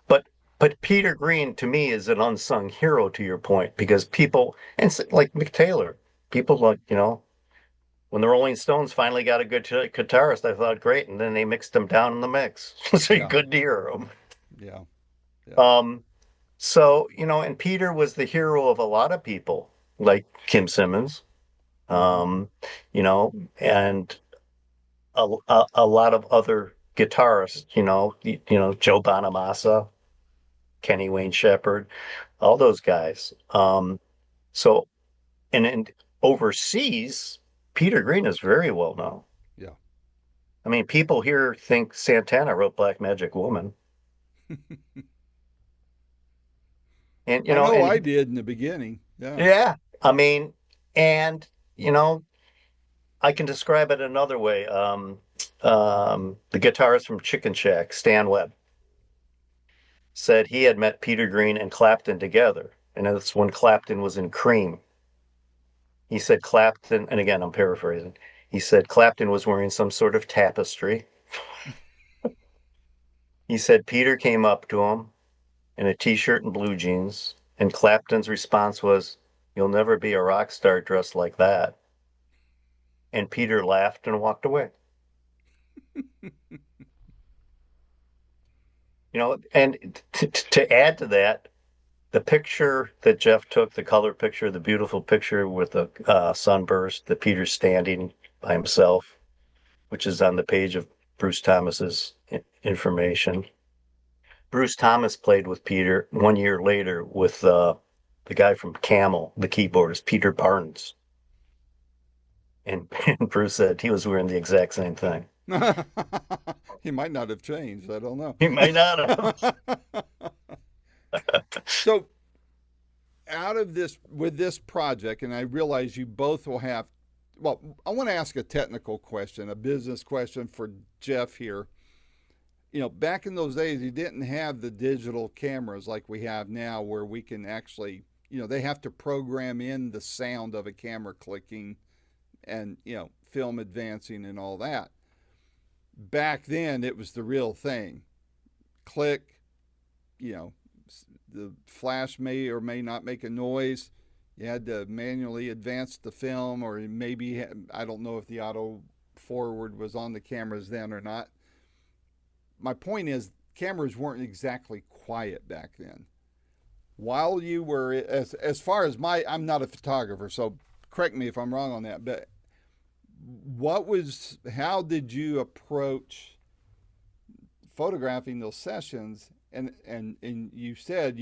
But Peter Green to me is an unsung hero to your point because people and like Mick Taylor, people like when the Rolling Stones finally got a good guitarist, I thought great, and then they mixed him down in the mix. So Yeah. good to hear him. Yeah. Yeah. Um, so and Peter was the hero of a lot of people, like Kim Simmons, Mm-hmm. um, and a lot of other guitarists, Joe Bonamassa, Kenny Wayne Shepherd, all those guys. So and overseas, Peter Green is very well known. Yeah. I mean, people here think Santana wrote Black Magic Woman, and I know I did in the beginning. Yeah. yeah, I mean, and you know, I can describe it another way. The guitarist from Chicken Shack, Stan Webb, said he had met Peter Green and Clapton together, and that's when Clapton was in Cream. He said Clapton, and again, I'm paraphrasing. He said Clapton was wearing some sort of tapestry. He said Peter came up to him in a t-shirt and blue jeans, and Clapton's response was, "You'll never be a rock star dressed like that." And Peter laughed and walked away. And to add to that, the picture that Jeff took, the color picture, the beautiful picture with the sunburst, the Peter standing by himself, which is on the page of Bruce Thomas's information. Bruce Thomas played with Peter 1 year later with the guy from Camel, the keyboardist, Peter Barnes. And Bruce said he was wearing the exact same thing. He might not have changed. I don't know. He might not have. So, out of this, with this project, and I realize you both will have, well, I want to ask a technical question, a business question for Jeff here. Back in those days, you didn't have the digital cameras like we have now, where we can actually, they have to program in the sound of a camera clicking and, film advancing and all that. Back then, it was the real thing. Click, you know, the flash may or may not make a noise. You had to manually advance the film, or maybe, I don't know if the auto forward was on the cameras then or not. My point is, cameras weren't exactly quiet back then. While you were, as far as I'm not a photographer, so correct me if I'm wrong on that, but how did you approach photographing those sessions? And you said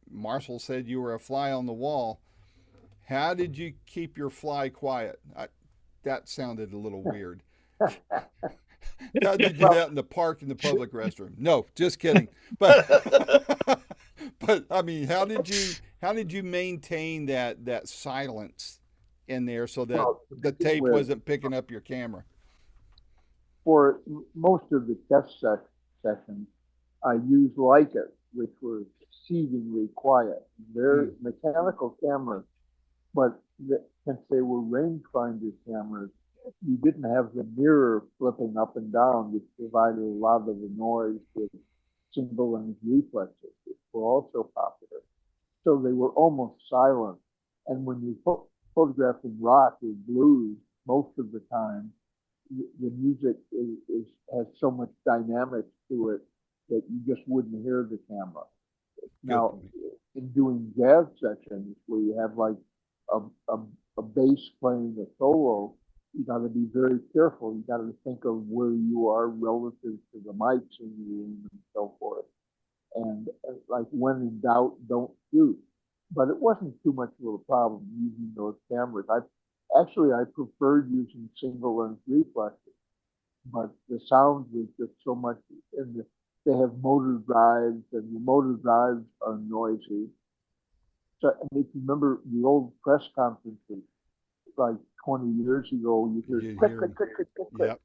Marshall said you were a fly on the wall. How did you keep your fly quiet? That sounded a little weird. How did you do that in the park in the public restroom? No, just kidding. But but I mean, how did you maintain that silence in there so that Well, to the begin tape with, wasn't picking up your camera? for most of the test sessions, I used Leica, which were exceedingly quiet. They're Mm, mechanical cameras, but since they were rangefinder cameras, you didn't have the mirror flipping up and down, which provided a lot of the noise with single lens reflexes, which were also popular. So they were almost silent. And when you photographing rock or blues, most of the time, the music has so much dynamics to it that you just wouldn't hear the camera. good Now, point. in doing jazz sessions where you have like a, a, a a bass playing a solo, you got to be very careful. You got to think of where you are relative to the mics in the room and so forth. And like when in doubt, don't shoot. But it wasn't too much of a problem using those cameras. I preferred using single lens reflexes, but the sound was just so much. They have motor drives, and the motor drives are noisy. So, and if you remember the old press conferences, like 20 years ago, you hear click, click, click, click, click, click.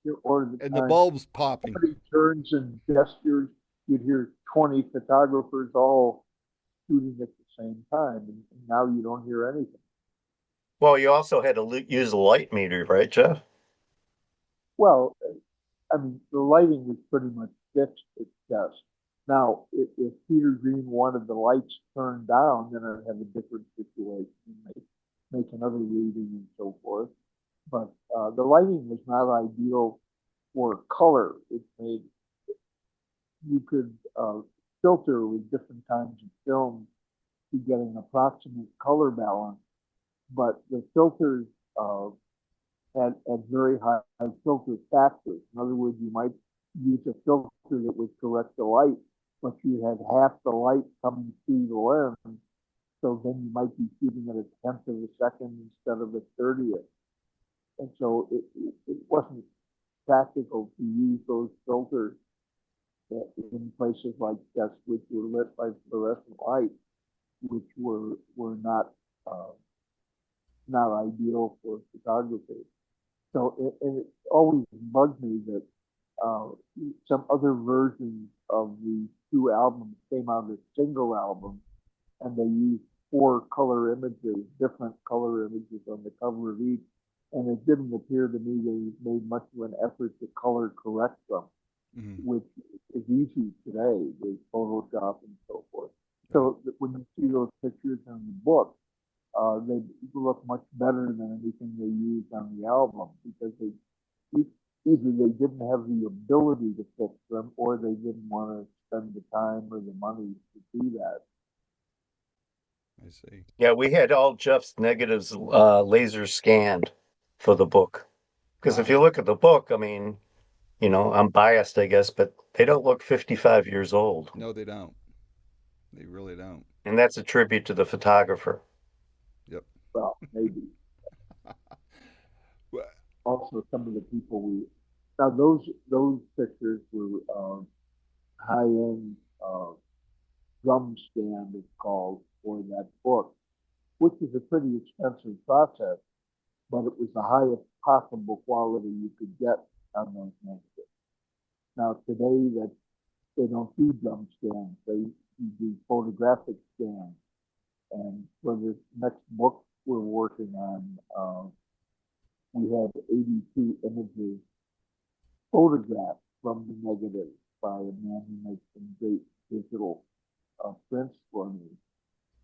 Yep. Or And the bulbs popping. somebody turns and gestures, you'd hear 20 photographers all shooting at the same time, and now you don't hear anything. Well, you also had to use a light meter, right, Jeff? Well, I mean, the lighting was pretty much fixed at best. Now, if Peter Green wanted the lights turned down, then I'd have a different situation, make another reading and so forth. But the lighting was not ideal for color. You could filter with different kinds of film to get an approximate color balance, but the filters had very high filter factors. In other words, you might use a filter that would correct the light, but you had half the light coming through the lens, so then you might be shooting at a tenth of a second instead of a 30th. And so it wasn't practical to use those filters in places like this, which were lit by fluorescent light, which were not ideal for photography. So it always bugged me that some other versions of the two albums came out as single albums, and they used four color images, different color images on the cover of each, and it didn't appear to me they made much of an effort to color correct them, which is easy today with Photoshop and so forth. So when you see those pictures in the book, they look much better than anything they used on the album, because either they didn't have the ability to fix them, or they didn't want to spend the time or the money to do that. I see. Yeah, we had all Jeff's negatives laser scanned for the book. Because if you look at the book, I mean, I'm biased, I guess, but they don't look 55 years old. No, they don't. They really don't. And that's a tribute to the photographer. Yep. Well, maybe. Well, also, some of the people now those pictures were high-end drum scan, it's called, for that book, which is a pretty expensive process, but it was the highest possible quality you could get on those negatives. Now today that they don't do drum scans, they do photographic scans. And for this next book we're working on, we have 82 images photographed from the negative by a man who makes some great digital prints for me,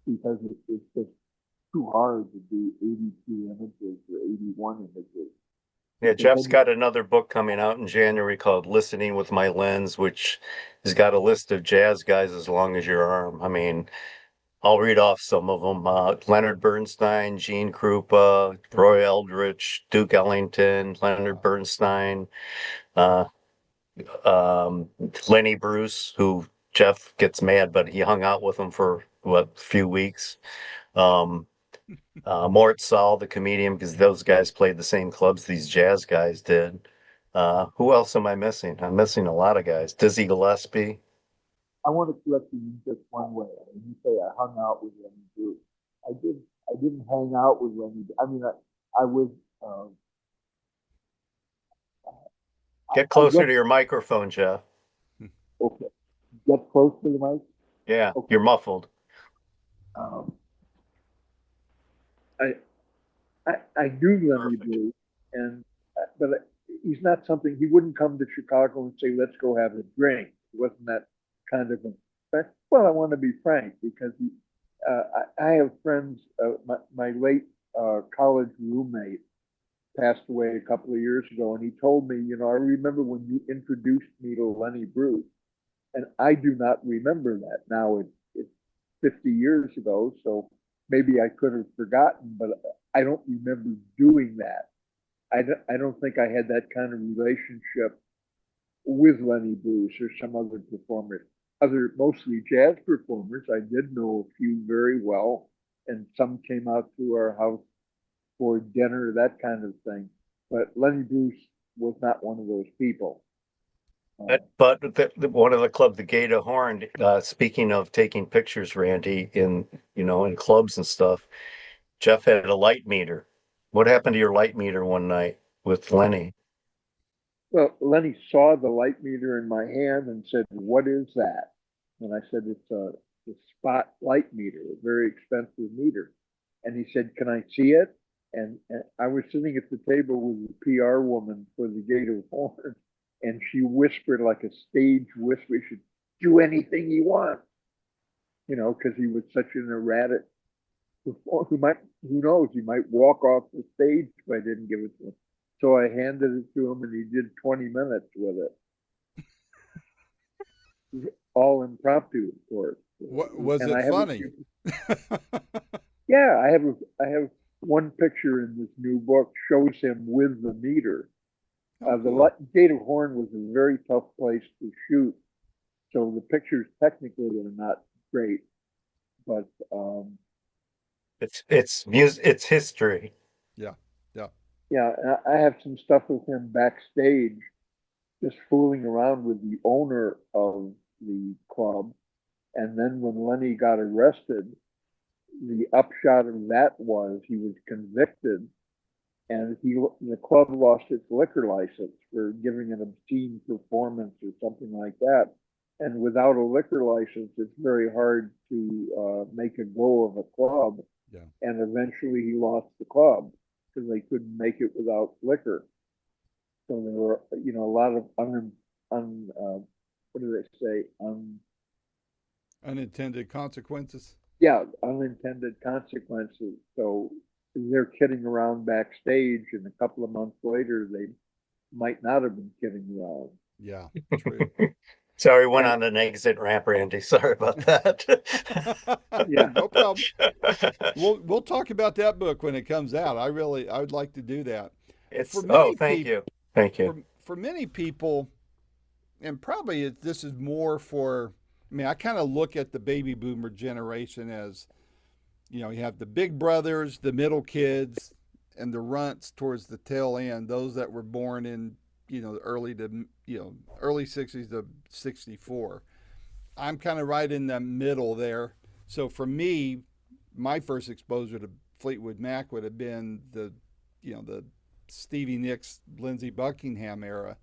because it's just too hard to do 82 images or 81 images. Yeah, Jeff's got another book coming out in January called Listening with My Lens, which has got a list of jazz guys as long as your arm. I mean, I'll read off some of them. Leonard Bernstein, Gene Krupa, Roy Eldridge, Duke Ellington, Leonard Bernstein, Lenny Bruce, who Jeff gets mad, but he hung out with him for, a few weeks. Mort Saul, the comedian, because those guys played the same clubs these jazz guys did. Who else am I missing? I'm missing a lot of guys. Dizzy Gillespie. I want to correct you in just one way. When you say I hung out with Lenny Bruce, I didn't hang out with Lenny. I mean, I was. Get closer to your microphone, Jeff. Okay, get close to the mic. Yeah, okay. You're muffled. I knew Lenny Bruce, but he's not something. He wouldn't come to Chicago and say, "Let's go have a drink." He wasn't that kind of a. Well, I want to be frank, because I have friends. My late college roommate passed away a couple of years ago, and he told me, I remember when you introduced me to Lenny Bruce, and I do not remember that. Now it's 50 years ago, so maybe I could have forgotten, but I don't remember doing that. I don't think I had that kind of relationship with Lenny Bruce or some other performers. Other mostly jazz performers, I did know a few very well, and some came out to our house for dinner, that kind of thing. But Lenny Bruce was not one of those people. But one of the club, the Gator Horn, speaking of taking pictures, Randy, in clubs and stuff, Jeff had a light meter. What happened to your light meter one night with Lenny? Well, Lenny saw the light meter in my hand and said, "What is that?" And I said, "It's a spot light meter, a very expensive meter." And he said, "Can I see it?" And I was sitting at the table with the PR woman for the Gator Horn, and she whispered like a stage whisper, "He should do anything he wants," because he was such an erratic performer. Who knows, he might walk off the stage if I didn't give it to him. So I handed it to him, and he did 20 minutes with it, all impromptu, of course. What was And it I have funny? yeah, I have one picture in this new book shows him with the meter. Oh, The cool. Gate of Horn was a very tough place to shoot, so the pictures technically are not great, but It's music. It's history. Yeah, yeah. yeah, I have some stuff with him backstage, just fooling around with the owner of the club. And then when Lenny got arrested, the upshot of that was he was convicted, and the club lost its liquor license for giving an obscene performance or something like that. And without a liquor license, it's very hard to make a go of a club. Yeah. And eventually, he lost the club because they couldn't make it without liquor. So there were, a lot of what do they say? Unintended consequences. Yeah, unintended consequences. So they're kidding around backstage, and a couple of months later, they might not have been kidding around. Yeah, true. Sorry, went And on an exit ramp, Randy. Sorry about that. yeah, No problem. We'll talk about that book when it comes out. I would like to do that. For many Thank people, you. Thank you. for many people, and probably this is more for. I mean, I kind of look at the baby boomer generation as, you have the big brothers, the middle kids, and the runts towards the tail end. Those that were born in, early '60s to '64. I'm kind of right in the middle there. So for me, my first exposure to Fleetwood Mac would have been the Stevie Nicks, Lindsey Buckingham era.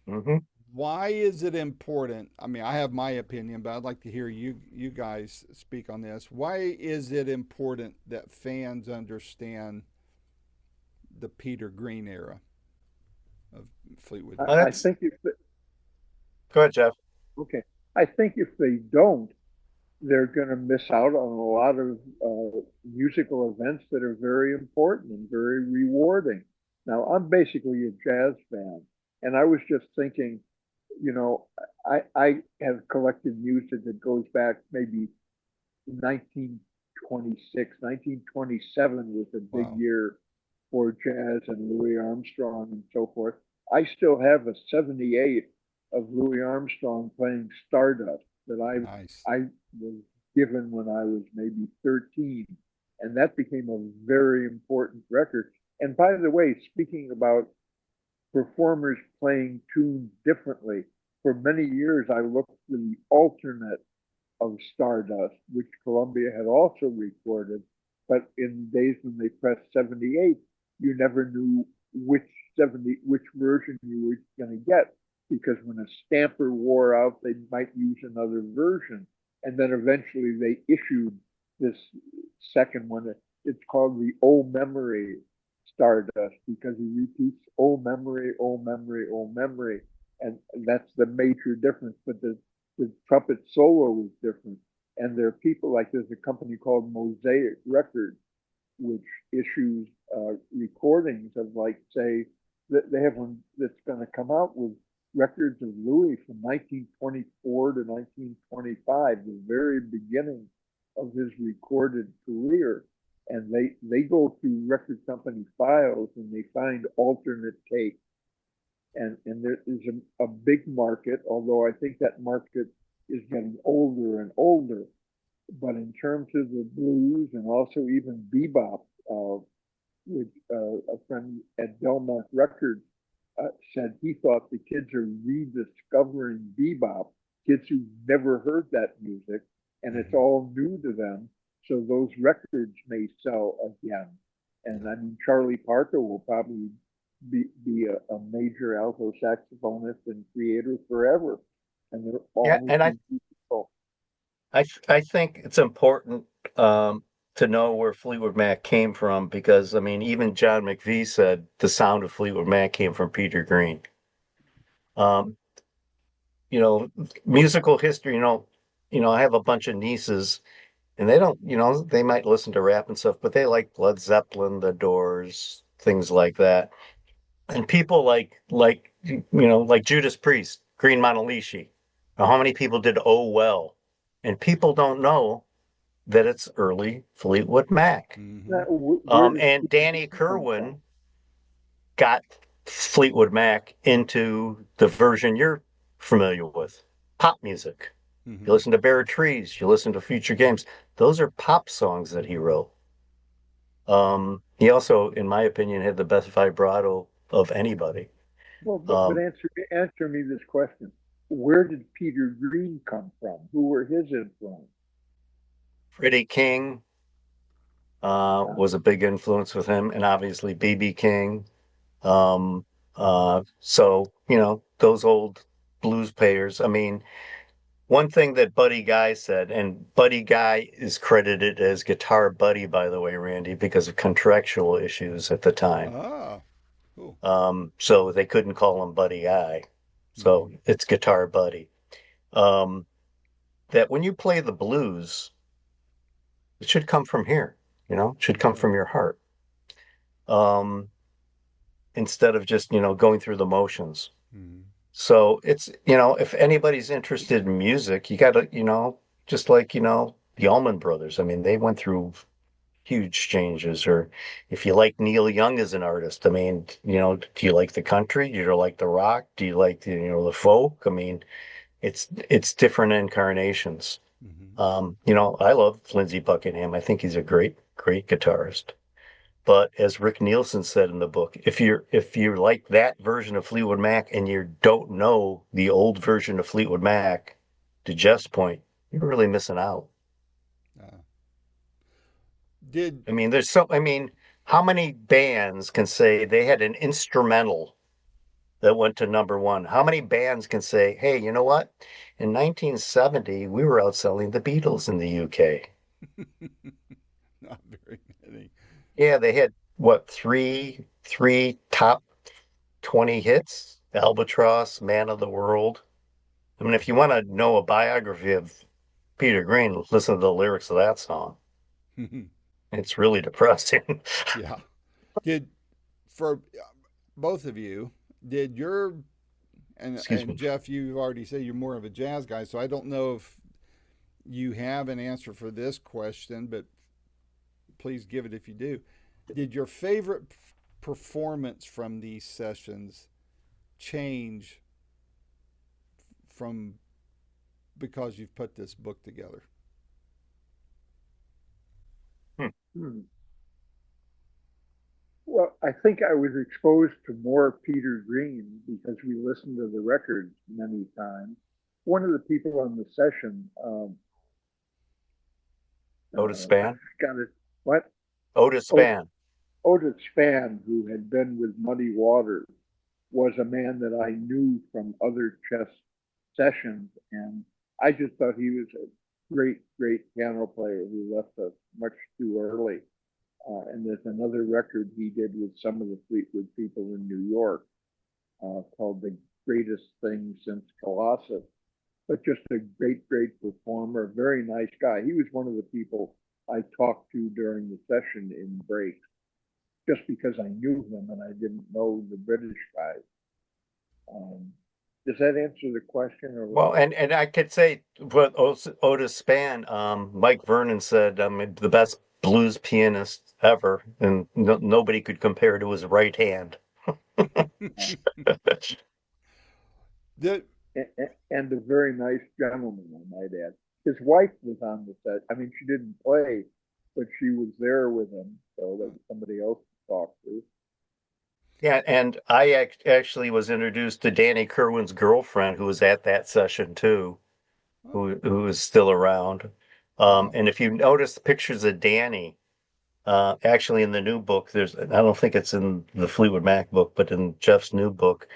Hmm. Why is it important? I mean, I have my opinion, but I'd like to hear you guys speak on this. Why is it important that fans understand the Peter Green era of Fleetwood Well, Mac? I think if go ahead, Jeff. okay, I think if they don't, they're going to miss out on a lot of musical events that are very important and very rewarding. Now, I'm basically a jazz fan, and I was just thinking, you know, I have collected music that goes back maybe 1926, 1927 was a big Wow, year for jazz and Louis Armstrong and so forth. I still have a 78 of Louis Armstrong playing Stardust that nice. I was given when I was maybe 13. And that became a very important record. And by the way, speaking about performers playing tunes differently, for many years I looked for the alternate of Stardust, which Columbia had also recorded. But in days when they pressed 78, you never knew which version you were going to get, because when a stamper wore out, they might use another version. And then eventually they issued this second one. It's called the Old Memory Stardust, because he repeats "Old Memory, Old Memory, Old Memory," and that's the major difference. But the trumpet solo was different. And there are people, like there's a company called Mosaic Records, which issues recordings of, like, say, they have one that's going to come out with records of Louis from 1924 to 1925, the very beginning of his recorded career. and they go through record company files and they find alternate takes. And there is a big market, although I think that market is getting older and older. But in terms of the blues and also even bebop, which a friend at Delmark Records said he thought the kids are rediscovering bebop, kids who never heard that music, and it's all new to them. So those records may sell again. And I mean, Charlie Parker will probably be a major alto saxophonist and creator forever. And they're Yeah, all and people. I think it's important to know where Fleetwood Mac came from because I mean even John McVie said the sound of Fleetwood Mac came from Peter Green. Um, you know, musical history. I have a bunch of nieces, and they don't. They might listen to rap and stuff, but they like Led Zeppelin, The Doors, things like that. And people like Judas Priest, Green Monolishi. Now, how many people did Oh Well? And people don't know that it's early Fleetwood Mac. Mm-hmm. Now, where does And Danny Peter come from? Kerwin got Fleetwood Mac into the version you're familiar with, pop music. You Mm-hmm. listen to Bare Trees, you listen to Future Games. Those are pop songs that he wrote. He also, in my opinion, had the best vibrato of anybody. Well, but Um, answer me this question. Where did Peter Green come from? Who were his influences? Freddie King Uh, was a big influence with him, and obviously BB King. Um, so those old blues players. I mean, one thing that Buddy Guy said, and Buddy Guy is credited as Guitar Buddy, by the way, Randy, because of contractual issues at the time. Ah, cool. So they couldn't call him Buddy Guy. So Mm-hmm. it's Guitar Buddy. Um, that when you play the blues, it should come from here, it should come Right. from your heart. Um, Instead of just, going through the motions. Mm-hmm. So it's, if anybody's interested in music, you got to, just like, the Allman Brothers. I mean, they went through huge changes. Or if you like Neil Young as an artist, I mean, do you like the country? Do you like the rock? Do you like the folk? I mean, it's different incarnations. Mm-hmm. I love Lindsey Buckingham. I think he's a great, great guitarist. But as Rick Nielsen said in the book, if you're like that version of Fleetwood Mac and you don't know the old version of Fleetwood Mac, to Jeff's point, you're really missing out. Uh, did I mean, how many bands can say they had an instrumental that went to number one? How many bands can say, hey, you know what? In 1970, we were outselling the Beatles in the UK. not very many. Yeah, they had what, three top 20 hits? Albatross, Man of the World. I mean, if you want to know a biography of Peter Green, listen to the lyrics of that song. It's really depressing. Yeah. Did for both of you, did your Excuse and me. Jeff, you've already said you're more of a jazz guy, so I don't know if you have an answer for this question, but please give it if you do. Did your favorite performance from these sessions change from because you've put this book together? Hmm. hmm. Well, I think I was exposed to more Peter Green because we listened to the records many times. One of the people on the session, Otis I Spann? got it. What? Otis Ot- Spann. Otis Spann, who had been with Muddy Waters, was a man that I knew from other chess sessions, and I just thought he was a great, great piano player who left us much too early. And there's another record he did with some of the Fleetwood people in New York called The Greatest Thing Since Colossus. But just a great, great performer, very nice guy. He was one of the people I talked to during the session in breaks, just because I knew him and I didn't know the British guys. Um, does that answer the question? Well, Or and I could say what Otis Spann, Mike Vernon said, the best blues pianist ever, and nobody could compare to his right hand. The, And a very nice gentleman, I might add. His wife was on the set. I mean, she didn't play, but she was there with him, so there was somebody else to talk to. Yeah, and I actually was introduced to Danny Kerwin's girlfriend, who was at that session too, oh, who is still around. wow. And if you notice pictures of Danny, actually in the new book, I don't think it's in the Fleetwood Mac book, but in Jeff's new book,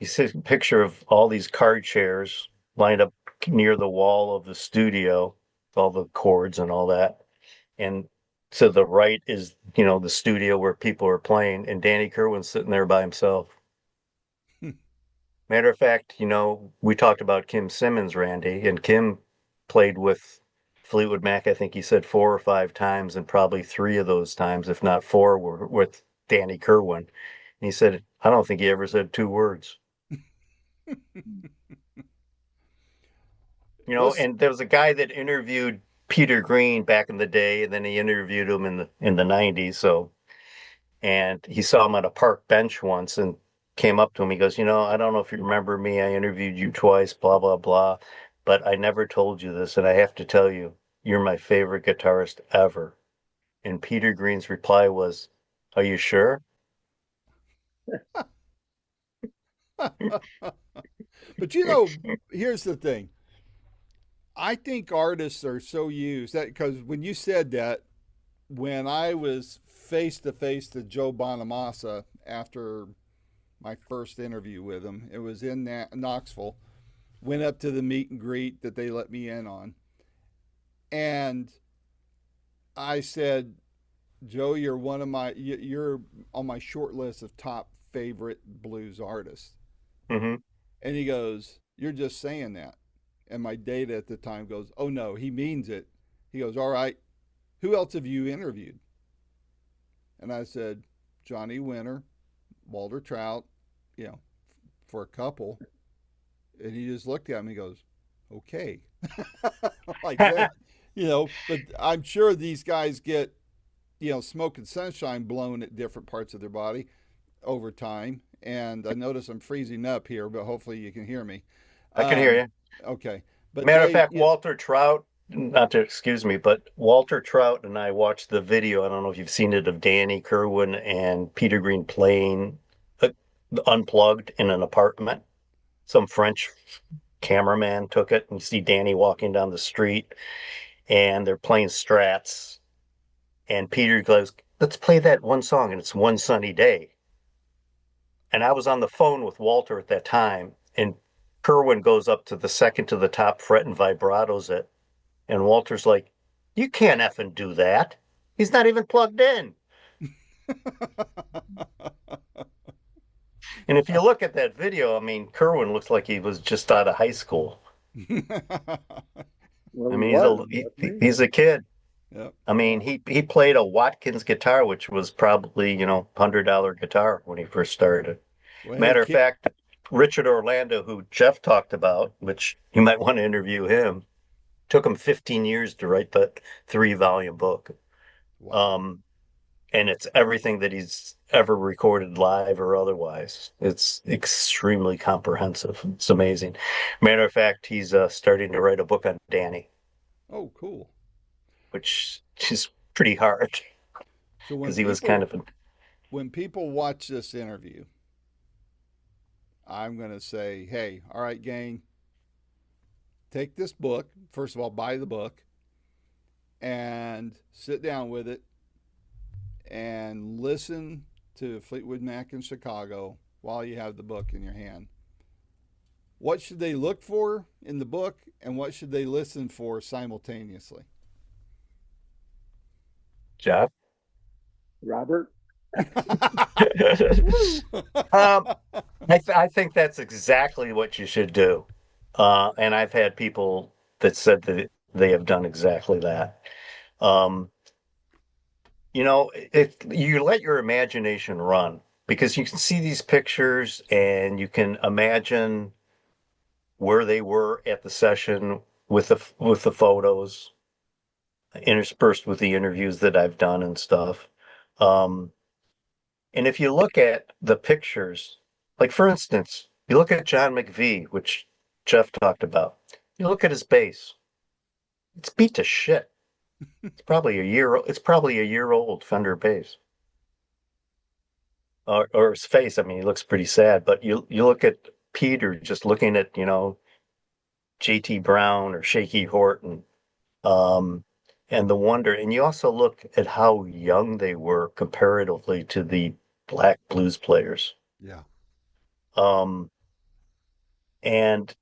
you see a picture of all these card chairs lined up near the wall of the studio, all the cords and all that. And to the right is, the studio where people are playing, and Danny Kerwin's sitting there by himself. Matter of fact, we talked about Kim Simmons, Randy, and Kim played with Fleetwood Mac, I think he said 4 or 5 times, and probably 3 of those times, if not four, were with Danny Kerwin. And he said, I don't think he ever said 2 words. Let's, And there was a guy that interviewed Peter Green back in the day, and then he interviewed him in the 90s. So, and he saw him on a park bench once and came up to him. He goes, I don't know if you remember me. I interviewed you twice, blah, blah, blah. But I never told you this. And I have to tell you, you're my favorite guitarist ever. And Peter Green's reply was, are you sure? but here's the thing. I think artists are so used that because when you said that, when I was face to face to Joe Bonamassa after my first interview with him, it was in Knoxville. Went up to the meet and greet that they let me in on, and I said, "Joe, you're on my short list of top favorite blues artists." Mm-hmm. And he goes, "You're just saying that." And my data at the time goes, "Oh no, he means it." He goes, "All right, who else have you interviewed?" And I said, "Johnny Winter, Walter Trout, you know, for a couple." And he just looked at me and goes, "Okay." Like that, but I'm sure these guys get, smoke and sunshine blown at different parts of their body over time. And I notice I'm freezing up here, but hopefully you can hear me. I can hear Um, you. okay. But Matter of fact, Walter Trout, not to excuse me, but Walter Trout and I watched the video. I don't know if you've seen it of Danny Kerwin and Peter Green playing uh, unplugged in an apartment. Some French cameraman took it, and you see Danny walking down the street, and they're playing Strats. And Peter goes, "Let's play that one song," and it's One Sunny Day. And I was on the phone with Walter at that time, and Kerwin goes up to the second to the top fret and vibratos it. And Walter's like, "You can't effing do that. He's not even plugged in." And if you look at that video, I mean, Kerwin looks like he was just out of high school. Well, I he mean, was, wasn't he's a kid. Yep. I mean, he played a Watkins guitar, which was probably, $100 guitar when he first started. Well, hey, Matter of fact, Richard Orlando, who Jeff talked about, which you might want to interview him, took him 15 years to write that 3-volume book. wow. Um, and it's everything that he's ever recorded live or otherwise. It's extremely comprehensive. It's amazing. Matter of fact, he's starting to write a book on Danny, Oh, cool. which is pretty hard So because he was kind of when people watch this interview, I'm going to say, "Hey, all right, gang, take this book. First of all, buy the book and sit down with it and listen to Fleetwood Mac in Chicago while you have the book in your hand. What should they look for in the book, and what should they listen for simultaneously?" Jeff. Robert? um, I think that's exactly what you should do. And I've had people that said that they have done exactly that. Um, if you let your imagination run, because you can see these pictures and you can imagine where they were at the session with the photos. interspersed with the interviews that I've done and stuff. Um, and if you look at the pictures, like for instance, you look at John McVie, which Jeff talked about. You look at his bass; it's beat to shit. It's probably a year old Fender bass. Or his face. I mean, he looks pretty sad. But you look at Peter, just looking at J.T. Brown or Shaky Horton, um, and the wonder. And you also look at how young they were comparatively to the black blues players. Yeah. Um, and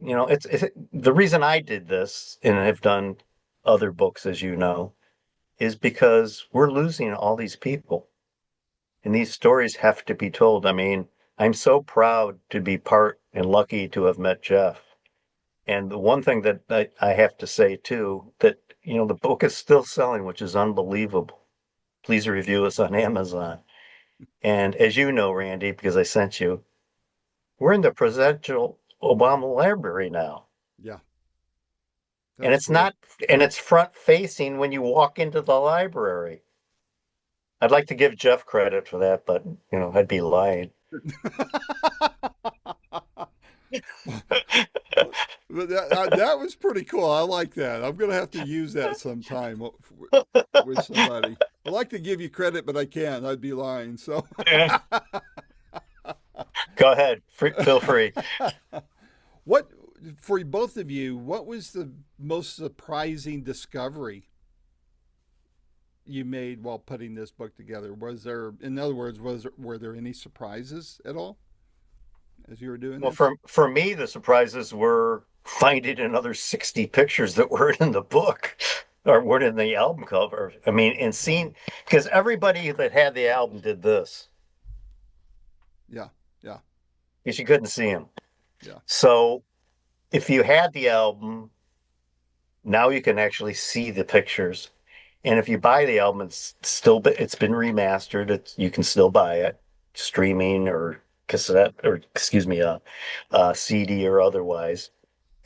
it's the reason I did this and have done other books, as you know, is because we're losing all these people. And these stories have to be told. I mean, I'm so proud to be part and lucky to have met Jeff. And the one thing that I have to say too, that the book is still selling, which is unbelievable. Please review us on Amazon. And as you know, Randy, because I sent you, we're in the presidential Obama library now. Yeah. And That's it's cool. not, and it's front facing when you walk into the library. I'd like to give Jeff credit for that, but I'd be lying. But that was pretty cool. I like that. I'm gonna have to use that sometime with somebody. I like to give you credit, but I can't. I'd be lying. So, Go ahead, feel free. what for both of you? What was the most surprising discovery you made while putting this book together? Was there, in other words, were there any surprises at all as you were doing Well, this? for me, the surprises were finding another 60 pictures that weren't in the book or weren't in the album cover. I mean, and Wow. seeing, because everybody that had the album did this, Yeah. Yeah. because you couldn't see them. Yeah. So if you had the album, now you can actually see the pictures. And if you buy the album, it's been remastered. You can still buy it, streaming or cassette, or excuse me, CD or otherwise.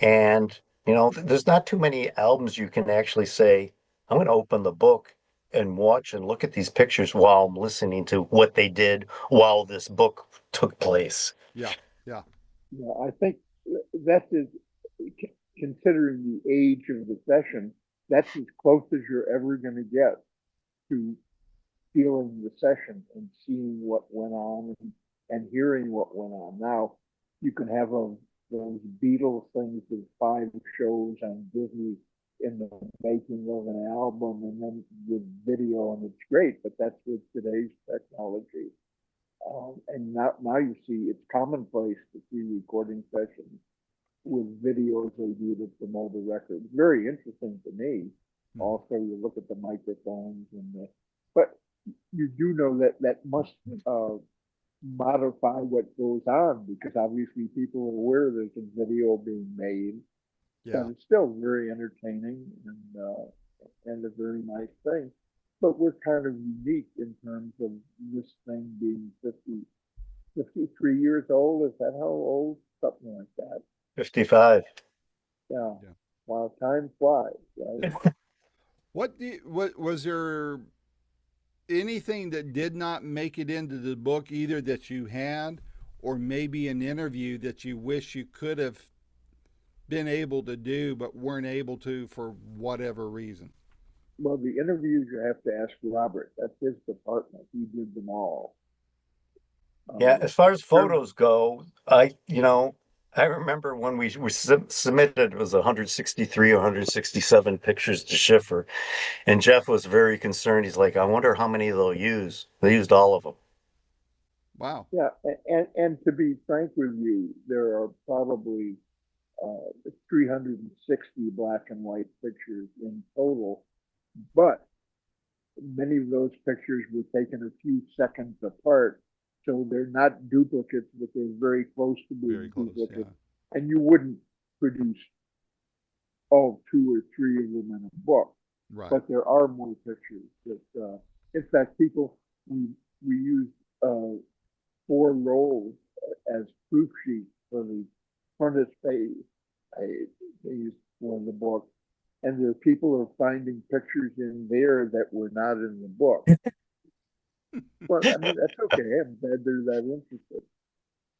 And there's not too many albums you can actually say, I'm going to open the book and watch and look at these pictures while I'm listening to what they did while this book took place. Yeah. Yeah. Yeah, I think that is, considering the age of the session, that's as close as you're ever going to get to feeling the session and seeing what went on and hearing what went on. Now, you can have those Beatles things with 5 shows on Disney in the making of an album and then with video, and it's great, but that's with today's technology. And now you see it's commonplace to see recording sessions with videos they do to promote a record. Very interesting to me. Hmm. Also, you look at the microphones but you do know that that must modify what goes on because obviously people are aware there's a video being made, but Yeah. it's still very entertaining and a very nice thing. But we're kind of unique in terms of this thing being 53 years old. Is that how old? Something like that. 55. Yeah. Yeah. Wow, time flies, right? What was there anything that did not make it into the book either that you had or maybe an interview that you wish you could have been able to do but weren't able to for whatever reason? Well, the interviews you have to ask Robert. That's his department. He did them all. Yeah, as far as Terms photos go, I remember when we submitted, it was 163 or 167 pictures to Schiffer, and Jeff was very concerned. He's like, I wonder how many they'll use. They used all of them. Wow. Yeah, and to be frank with you, there are probably 360 black and white pictures in total, but many of those pictures were taken a few seconds apart, so they're not duplicates, but they're very close to Very being close. Yeah. duplicates. And you wouldn't produce all 2 or 3 of them in a book, Right. but there are more pictures. That, in fact, we use 4 rolls as proof sheets for the frontispiece page. They use for the book, and there are people who are finding pictures in there that were not in the book. Well, I mean, that's okay. I'm glad they're that interested.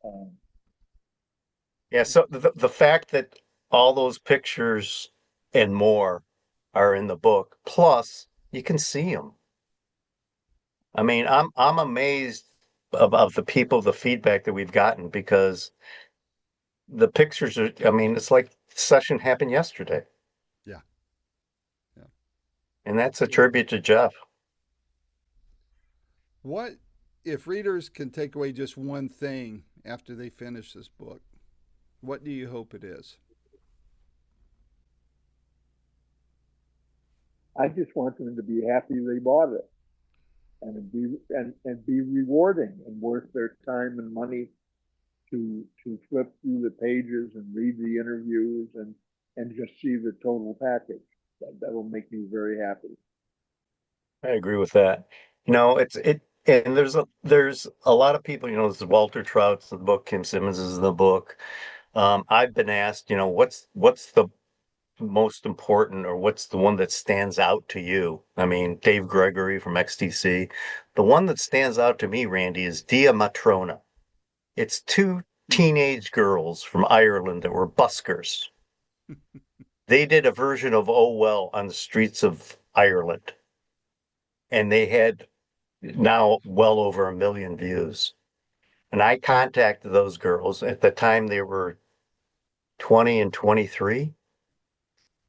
Um, Yeah, so the fact that all those pictures and more are in the book, plus you can see them. I mean, I'm amazed of the people, the feedback that we've gotten because the pictures are, I mean, it's like the session happened yesterday. Yeah. Yeah. And that's a tribute to Jeff. What if readers can take away just one thing after they finish this book? What do you hope it is? I just want them to be happy they bought it, and be rewarding and worth their time and money to flip through the pages and read the interviews and just see the total package. That'll make me very happy. I agree with that. You know, and there's a lot of people, there's Walter Trout's in the book, Kim Simmons is in the book. I've been asked, what's the most important or what's the one that stands out to you? I mean, Dave Gregory from XTC. The one that stands out to me, Randy, is Dia Matrona. It's two teenage girls from Ireland that were buskers. They did a version of Oh Well on the streets of Ireland, and they had now well over 1 million views. And I contacted those girls at the time they were 20 and 23,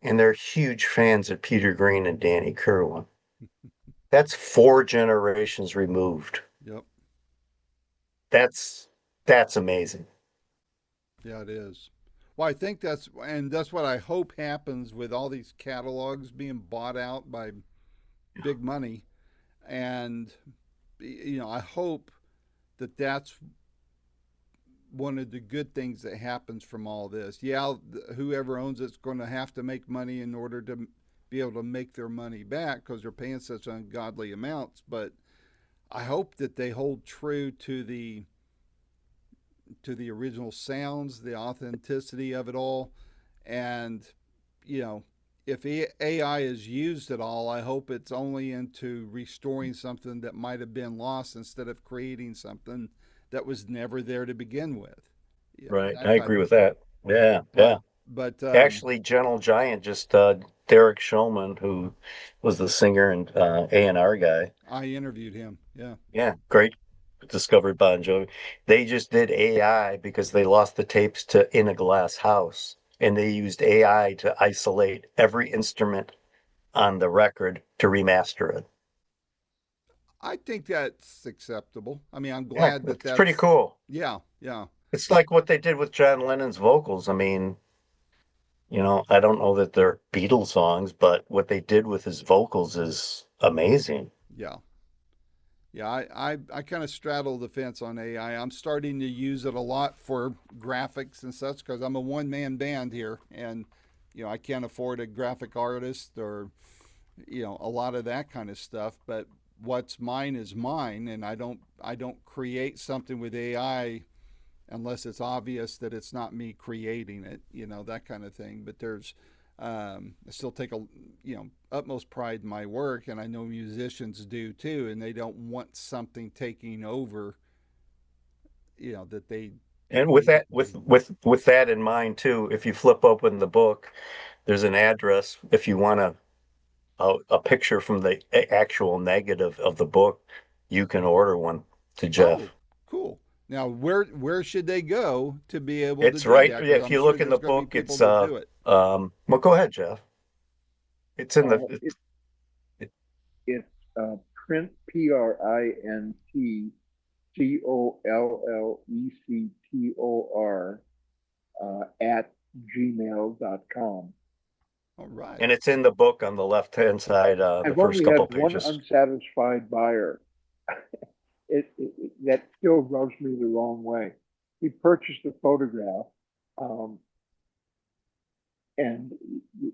and they're huge fans of Peter Green and Danny Kerwin. That's 4 generations removed. Yep. That's amazing. Yeah, it is. Well, I think that's what I hope happens with all these catalogs being bought out by big money, and I hope that that's one of the good things that happens from all this. Yeah, whoever owns it's going to have to make money in order to be able to make their money back because they're paying such ungodly amounts. But I hope that they hold true to the original sounds, the authenticity of it all, and you know, if AI is used at all, I hope it's only into restoring something that might have been lost instead of creating something that was never there to begin with. Right. That I type agree of with thing. that. Yeah, But yeah. but Actually, Gentle Giant just Derek Shulman, who was the singer and A&R guy. I interviewed him. Yeah. Yeah, great. Discovered Bon Jovi. They just did AI because they lost the tapes to In a Glass House, and they used AI to isolate every instrument on the record to remaster it. I think that's acceptable. I mean, I'm Yeah, glad that it's pretty that's cool. yeah, yeah. It's like what they did with John Lennon's vocals. I mean, I don't know that they're Beatles songs, but what they did with his vocals is amazing. Yeah. Yeah, I kind of straddle the fence on AI. I'm starting to use it a lot for graphics and such because I'm a one man band here, and I can't afford a graphic artist or a lot of that kind of stuff. But what's mine is mine, and I don't create something with AI unless it's obvious that it's not me creating it, that kind of thing. But I still take utmost pride in my work, and I know musicians do too, and they don't want something taking over, that they And with they that, with that in mind too, if you flip open the book, there's an address if you want a picture from the actual negative of the book, you can order one to oh, Jeff. cool. Now, where should they go to be able to It's do right. that? Yeah, Because if I'm you sure look in the there's going to be book, people it's that do it. well, go ahead, Jeff. It's in Uh, the it, it's print PRINTCOLLECTOR at gmail.com. All right. and it's in the book on the left-hand side, the I've first only couple had one pages. unsatisfied buyer. That still rubs me the wrong way. He purchased a photograph, um, and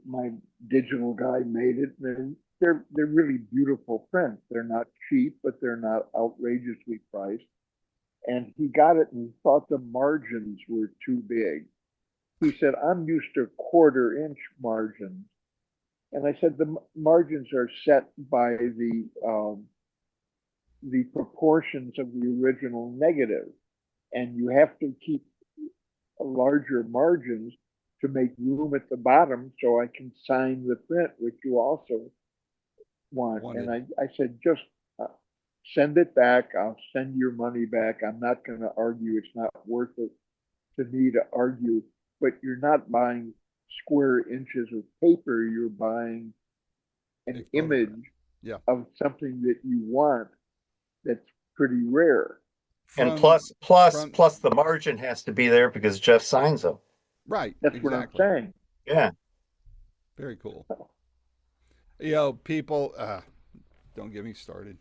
my digital guy made it. They're really beautiful prints. They're not cheap, but they're not outrageously priced. And he got it and he thought the margins were too big. He said, "I'm used to quarter-inch margins." And I said the margins are set by the proportions of the original negative, and you have to keep larger margins to make room at the bottom so I can sign the print, which you also want. Wanted. And I said, just send it back. I'll send your money back. I'm not going to argue. It's not worth it to me to argue. But you're not buying square inches of paper. You're buying an image of something that you want that's pretty rare. And plus the margin has to be there because Jeff signs them. Right. That's exactly what I'm saying. Yeah. Very cool. You know, people, don't get me started.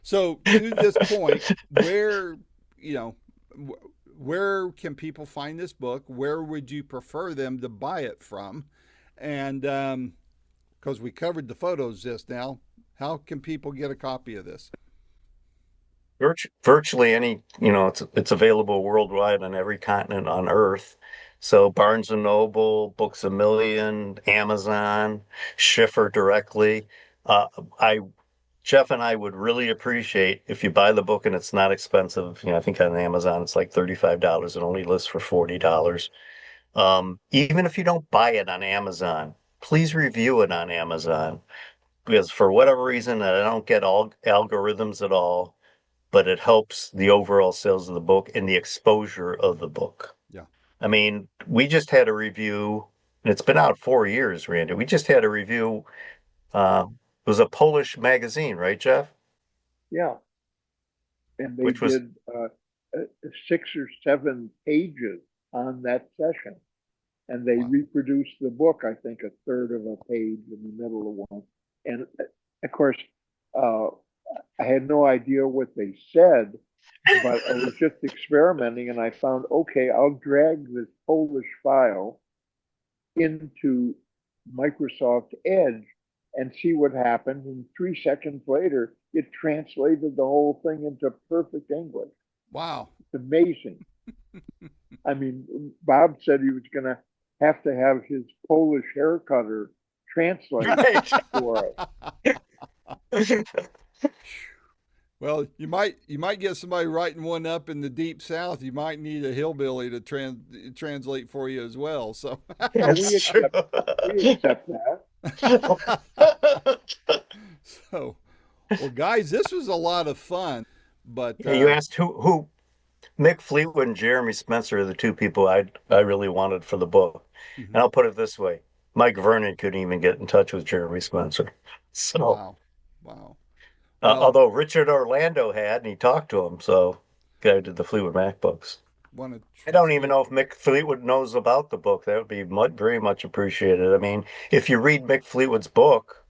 So to this point, where can people find this book? Where would you prefer them to buy it from? And because we covered the photos just now, how can people get a copy of this? Virtually any, it's available worldwide on every continent on Earth. So Barnes and Noble, Books a Million, Amazon, Schiffer directly. Jeff and I would really appreciate if you buy the book and it's not expensive. I think on Amazon it's like $35. It only lists for $40. Even if you don't buy it on Amazon, please review it on Amazon, because for whatever reason I don't get all algorithms at all, but it helps the overall sales of the book and the exposure of the book. Yeah. I mean, we just had a review, and it's been out 4 years, Randy. We just had a review. It was a Polish magazine, right, Jeff? Yeah. And they did 6 or 7 pages on that session. And they reproduced the book, I think, a third of a page in the middle of one. And of course, I had no idea what they said, but I was just experimenting, and I found, okay, I'll drag this Polish file into Microsoft Edge and see what happened. And 3 seconds later, it translated the whole thing into perfect English. Wow. It's amazing. I mean, Bob said he was going to have his Polish hair cutter translate for it. Well, you might get somebody writing one up in the deep south. You might need a hillbilly to translate for you as well. So we accept that. So, well, guys, this was a lot of fun. But you asked who Mick Fleetwood and Jeremy Spencer are the 2 people I really wanted for the book. Mm-hmm. And I'll put it this way: Mike Vernon couldn't even get in touch with Jeremy Spencer. So wow. Well, although Richard Orlando had, and he talked to him, so guy who did the Fleetwood Mac books. I don't even know if Mick Fleetwood knows about the book. That would be very much appreciated. I mean, if you read Mick Fleetwood's book,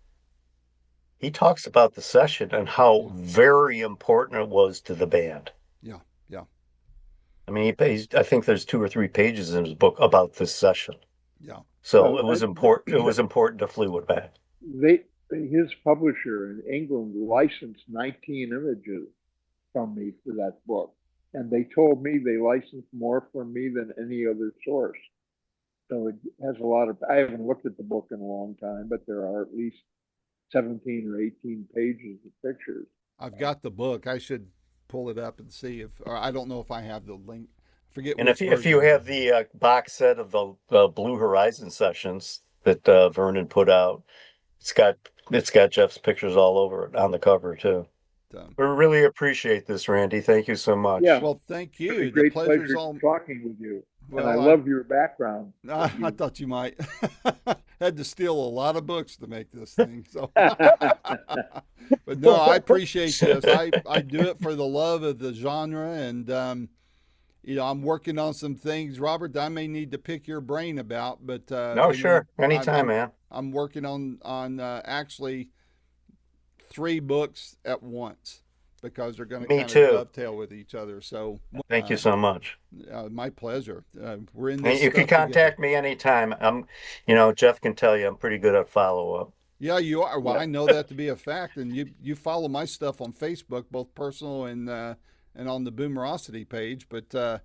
he talks about the session and how very important it was to the band. Yeah. I mean, I think there's 2 or 3 pages in his book about this session. Yeah. So it was important. It was important to Fleetwood Mac. His publisher in England licensed 19 images from me for that book. And they told me they licensed more from me than any other source. So it has a lot of, I haven't looked at the book in a long time, but there are at least 17 or 18 pages of pictures. I've got the book. I should pull it up and see or I don't know if I have the link. Forget. And if you have the box set of the Blue Horizon sessions that Vernon put out, it's got Jeff's pictures all over it on the cover too. We really appreciate this, Randy. Thank you so much. Yeah. Well, thank you. It's a great pleasure talking with you. Well, and I love your background. I thought you might. Had to steal a lot of books to make this thing. So, but no, I appreciate this. I do it for the love of the genre, and I'm working on some things, Robert, I may need to pick your brain about. But no, sure, anytime, man. I'm working on actually 3 books at once because they're going to kind of dovetail with each other. So thank you so much. My pleasure. We're in this. You can contact me anytime. Jeff can tell you I'm pretty good at follow-up. Yeah, you are. Well, I know that to be a fact, and you follow my stuff on Facebook, both personal and and on the Boomerocity page. But So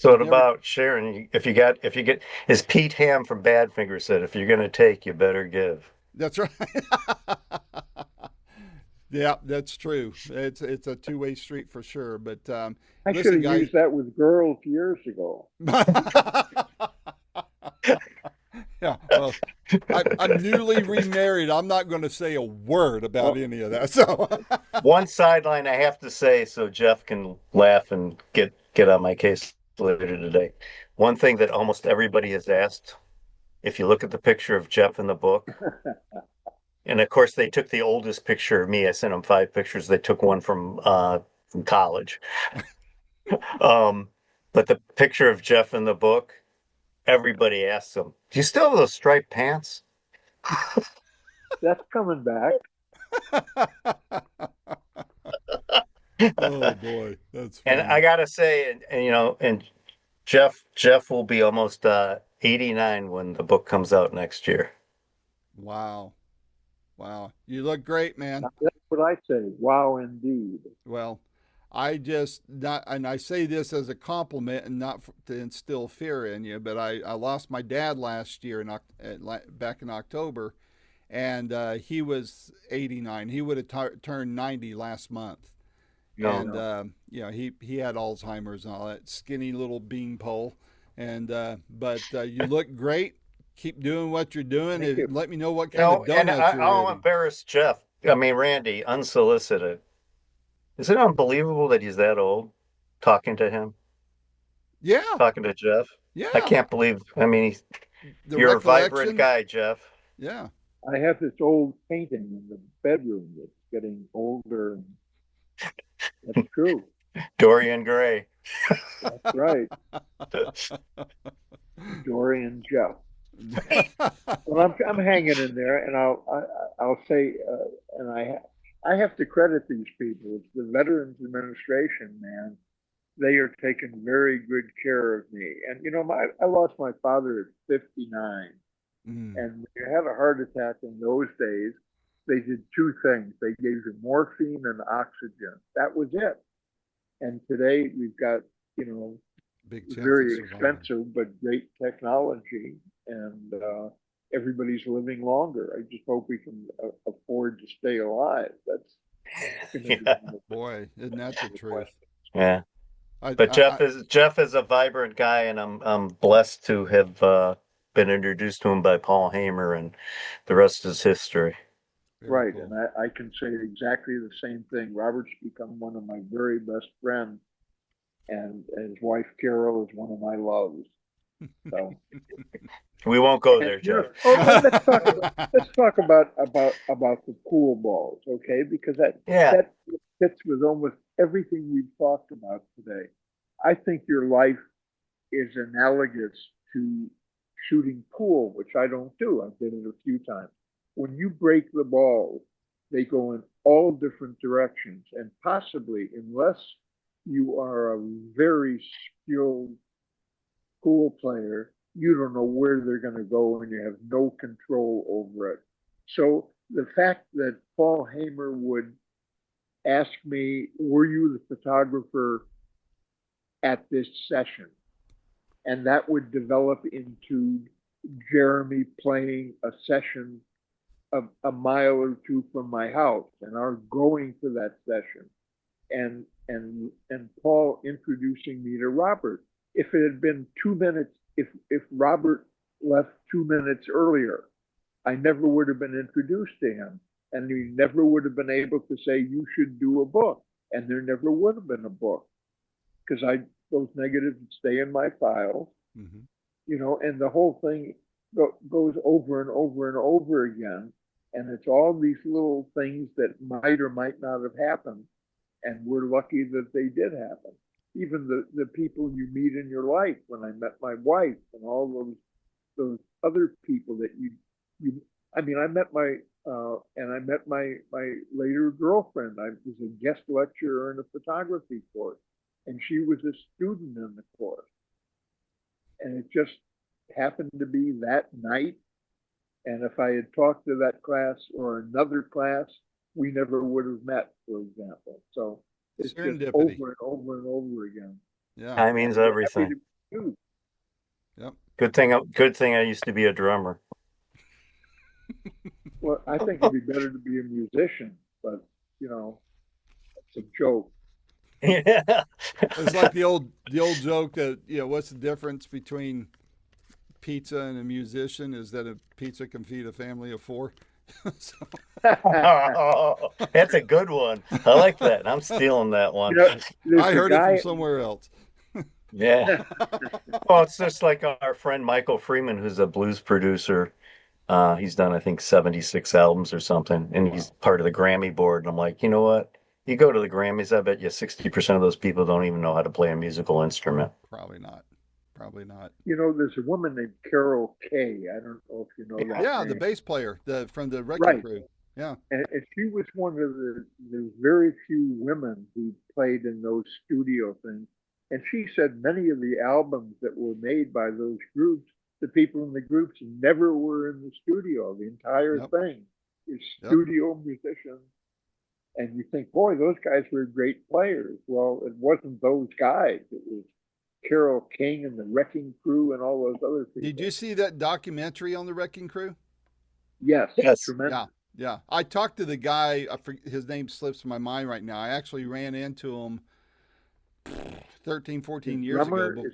you what never. about Sharon? If you get, as Pete Ham from Badfinger said, if you're going to take, you better give. That's right. Yeah, that's true. It's a two-way street for sure. But I should listen, have guys. used that with girls years ago. Yeah, well, I'm newly remarried. I'm not going to say a word about Well, any of that. So, one sideline I have to say, so Jeff can laugh and get on my case later today. One thing that almost everybody has asked, if you look at the picture of Jeff in the book, and of course they took the oldest picture of me. I sent them 5 pictures. They took one from college. Um, but the picture of Jeff in the book, everybody asks him, "Do you still have those striped pants?" That's coming back. oh boy, that's And I funny. gotta say, and you know, and Jeff will be almost 89 when the book comes out next year. Wow, wow, you look great, man. That's what I say. Wow, indeed. Well, I just not, and I say this as a compliment and not to instill fear in you, but I lost my dad last year back in October, and he was 89. He would have turned 90 last month, No, and you know he had Alzheimer's and all that skinny little beanpole, and but you look great. Keep doing what you're doing. Thank you. Let me know what you kind of know, and donuts you're I'll eating. embarrass Jeff. I mean, Randy, unsolicited. Is it unbelievable that he's that old? Talking to him, Yeah, talking to Jeff. I yeah. can't believe. I mean, The you're a vibrant recollection. guy, Jeff. Yeah. I have this old painting in the bedroom that's getting older. And that's true. Dorian Gray. That's right. Dorian Jeff. Well, I'm hanging in there, and I'll say, and I have to credit these people. It's the Veterans Administration, man. They are taking very good care of me. And you know, I lost my father at 59, Mm, and when you had a heart attack in those days, they did two things. They gave you morphine and oxygen. That was it. And today we've got, you know, big chance of very surviving. expensive but great technology, and everybody's living longer. I just hope we can afford to stay alive. That's going to be Yeah, one of Boy, isn't that the the truth? questions. yeah. I, But I, I Jeff is a vibrant guy, and I'm blessed to have been introduced to him by Paul Hamer, and the rest is history. very Right, and cool. I can say exactly the same thing. Robert's become one of my very best friends, and his wife Carol is one of my loves. So, We won't go and there, you know, Jeff. oh, let's talk about the pool balls, okay? Because Yeah, that fits with almost everything we've talked about today. I think your life is analogous to shooting pool, which I don't do. I've did it a few times. When you break the balls, they go in all different directions, and possibly, unless you are a very skilled pool player, you don't know where they're going to go and you have no control over it. So the fact that Paul Hamer would ask me, were you the photographer at this session? And that would develop into Jeremy playing a session a mile or two from my house and our going to that session and Paul introducing me to Robert. If it had been 2 minutes, if Robert left 2 minutes earlier, I never would have been introduced to him, and he never would have been able to say you should do a book, and there never would have been a book because I those negatives would stay in my files, Hmm. you know, and the whole thing goes over and over and over again, and it's all these little things that might or might not have happened, and we're lucky that they did happen. Even the people you meet in your life, when I met my wife and all those other people that you I mean I met my and I met my later girlfriend. I was a guest lecturer in a photography course, and she was a student in the course, and it just happened to be that night. And if I had talked to that class or another class, we never would have met, for example. So It's just Serendipity. over and over and over again. Yeah. Timing's Happy everything. to do. Yep. Good thing I used to be a drummer. Well, I think it'd be better to be a musician, but it's a joke. Yeah. It's like the old joke that what's the difference between pizza and a musician is that a pizza can feed a family of 4. So, Oh, that's a good one. I like that. I'm stealing that one. There's I a heard it guy. from somewhere else. Yeah. Well, it's just like our friend Michael Freeman, who's a blues producer. He's done, I think, 76 albums or something, and he's Wow. part of the Grammy board. And I'm like, you know what? You go to the Grammys, I bet you 60% of those people don't even know how to play a musical instrument. Probably not. Probably not. There's a woman named Carol Kay. I don't know if you know that Yeah, name. the bass player, from the Wrecking Right. Crew. Yeah. And she was one of the very few women who played in those studio things. And she said many of the albums that were made by those groups, the people in the groups never were in the studio. The entire Yep. thing is Yep. studio musicians. And you think, boy, those guys were great players. Well, it wasn't those guys. It was Carole King and the Wrecking Crew and all those other people. Did you see that documentary on the Wrecking Crew? Yes. Yes. Tremendous. Yeah. Yeah. I talked to the guy. His name slips my mind right now. I actually ran into him 13, 14 years drummer, ago.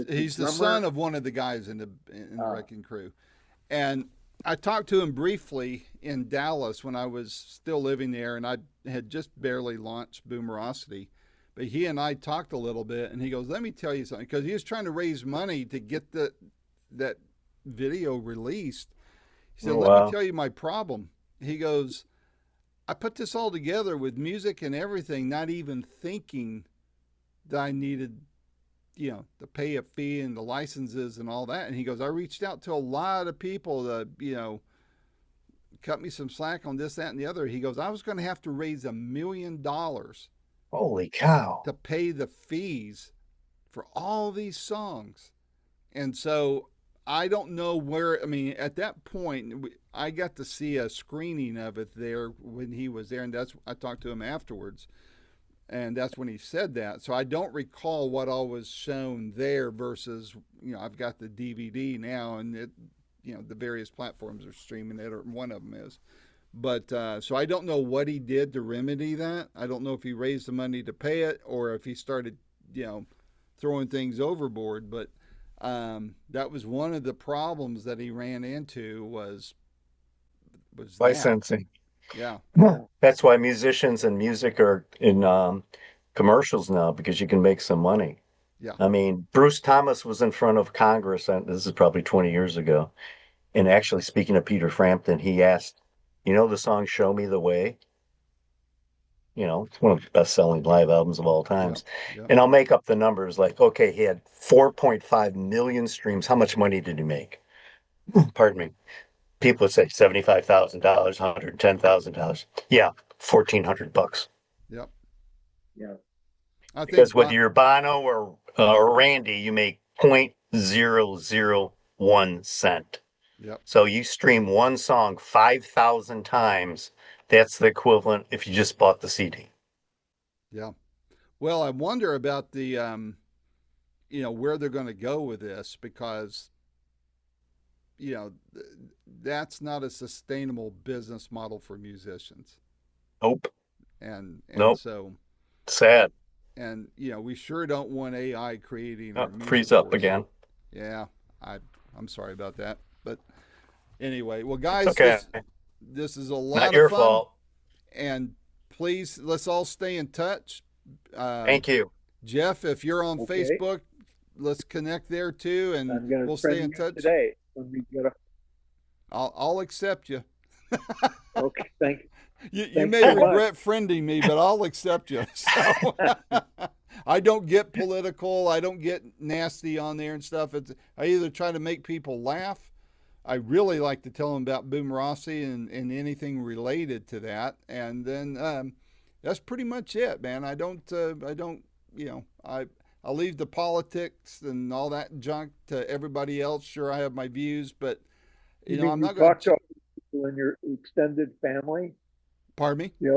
He's the son of one of the guys in the Wrecking Crew. And I talked to him briefly in Dallas when I was still living there, and I had just barely launched Boomerocity. But he and I talked a little bit, and he goes, "Let me tell you something," because he was trying to raise money to get that video released. He said, "Let me tell you my problem." He goes, "I put this all together with music and everything, not even thinking that I needed, to pay a fee and the licenses and all that." And he goes, "I reached out to a lot of people to, cut me some slack on this, that, and the other." He goes, "I was going to have to raise $1 million Holy cow. to pay the fees for all these songs." And so I don't know where, at that point, I got to see a screening of it there when he was there. And I talked to him afterwards. And that's when he said that. So I don't recall what all was shown there versus, I've got the DVD now, and the various platforms are streaming it, or one of them is. But so I don't know what he did to remedy that. I don't know if he raised the money to pay it or if he started, throwing things overboard. But that was one of the problems that he ran into was Licensing. That. Yeah. That's why musicians and music are in commercials now, because you can make some money. Yeah. I mean, Bruce Thomas was in front of Congress, and this is probably 20 years ago. And actually, speaking of Peter Frampton, he asked, the song Show Me the Way? It's one of the best-selling live albums of all times. Yeah. And I'll make up the numbers. Like, okay, he had 4.5 million streams. How much money did he make? Pardon me. People would say $75,000, $110,000. Yeah, $1,400. Yep. Yeah. Because whether you're Bono or Randy, you make 0.001 cent. Yep. So you stream one song 5,000 times. That's the equivalent if you just bought the CD. Yeah. Well, I wonder about the, where they're going to go with this, because, that's not a sustainable business model for musicians. Nope. And nope. So sad. And we sure don't want AI creating. Freeze up again. Yeah, I'm sorry about that, but anyway, well, guys, okay. This is a lot Not of your fun. fault. And please, let's all stay in touch. Thank you, Jeff. If you're on Facebook, let's connect there too, and we'll stay in touch today. When we get I'll accept you. Okay, thank you. You may regret friending me, but I'll accept you. So, I don't get political. I don't get nasty on there and stuff. I either try to make people laugh. I really like to tell them about Boomerocity and anything related to that. And then that's pretty much it, man. I'll leave the politics and all that junk to everybody else. Sure, I have my views, but I'm not going to talk to people in your extended family. Pardon me? Yeah.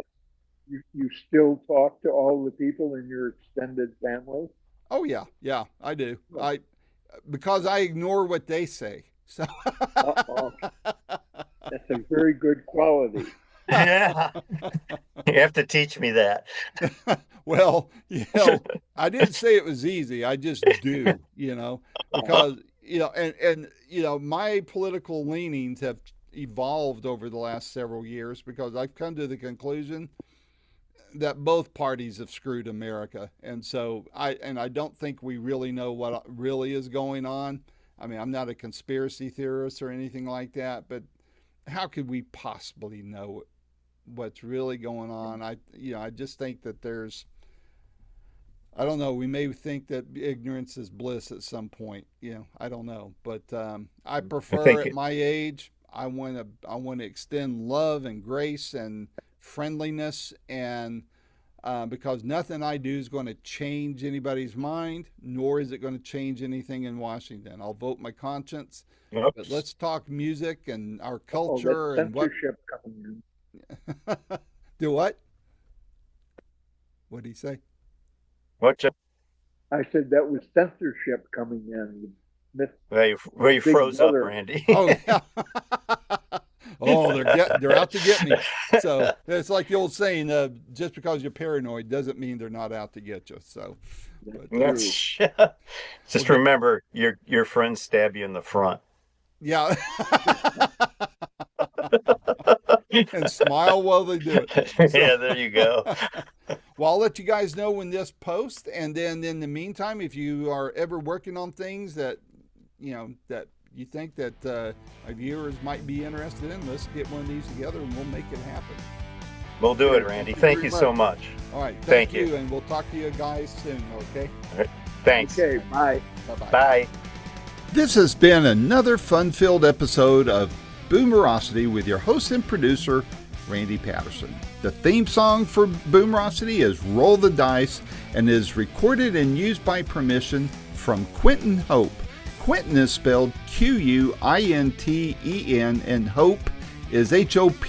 you still talk to all the people in your extended family? Oh yeah, I do. Because I ignore what they say. So Uh-oh. That's a very good quality. Yeah. You have to teach me that. well, I didn't say it was easy. I just do, because and my political leanings have evolved over the last several years because I've come to the conclusion that both parties have screwed America. And so I don't think we really know what really is going on. I mean, I'm not a conspiracy theorist or anything like that, but how could we possibly know what's really going on? I just think that I don't know. We may think that ignorance is bliss at some point. I don't know, but I prefer at my age. I want to extend love and grace and friendliness, and because nothing I do is going to change anybody's mind, nor is it going to change anything in Washington. I'll vote my conscience, Yep. but let's talk music and our Oh, culture that's and what. censorship coming in. Do what? What did he say? What you, I said that was censorship coming in. where you Big froze up, brother. Randy. Oh yeah. Oh, they're out to get me. So it's like the old saying: just because you're paranoid doesn't mean they're not out to get you. So, but, That's Just remember, your friends stab you in the front. yeah. And smile while they do it. So, Yeah, there you go. well, I'll let you guys know when this posts, and then in the meantime, if you are ever working on things that that you think that our viewers might be interested in, let's get one of these together and we'll make it happen. We'll do it, Randy. Thank you so much. All right, Thank you, you. and we'll talk to you guys soon. Okay. All right. Thanks. okay. Bye. Bye-bye. Bye. This has been another fun-filled episode of Boomerocity with your host and producer, Randy Patterson. The theme song for Boomerocity is Roll the Dice and is recorded and used by permission from Quentin Hope. Quentin is spelled Quinten, and Hope is Hop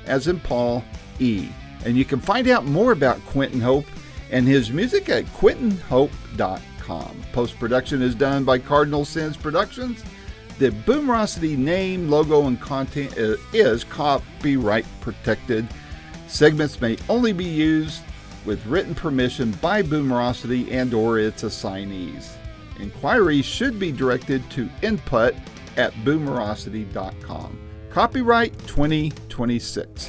as in Paul, E. And you can find out more about Quentin Hope and his music at quintenhope.com. Post-production is done by Cardinal Sins Productions. The Boomerocity name, logo, and content is copyright protected. Segments may only be used with written permission by Boomerocity and or its assignees. Inquiries should be directed to input@boomerocity.com. Copyright 2026.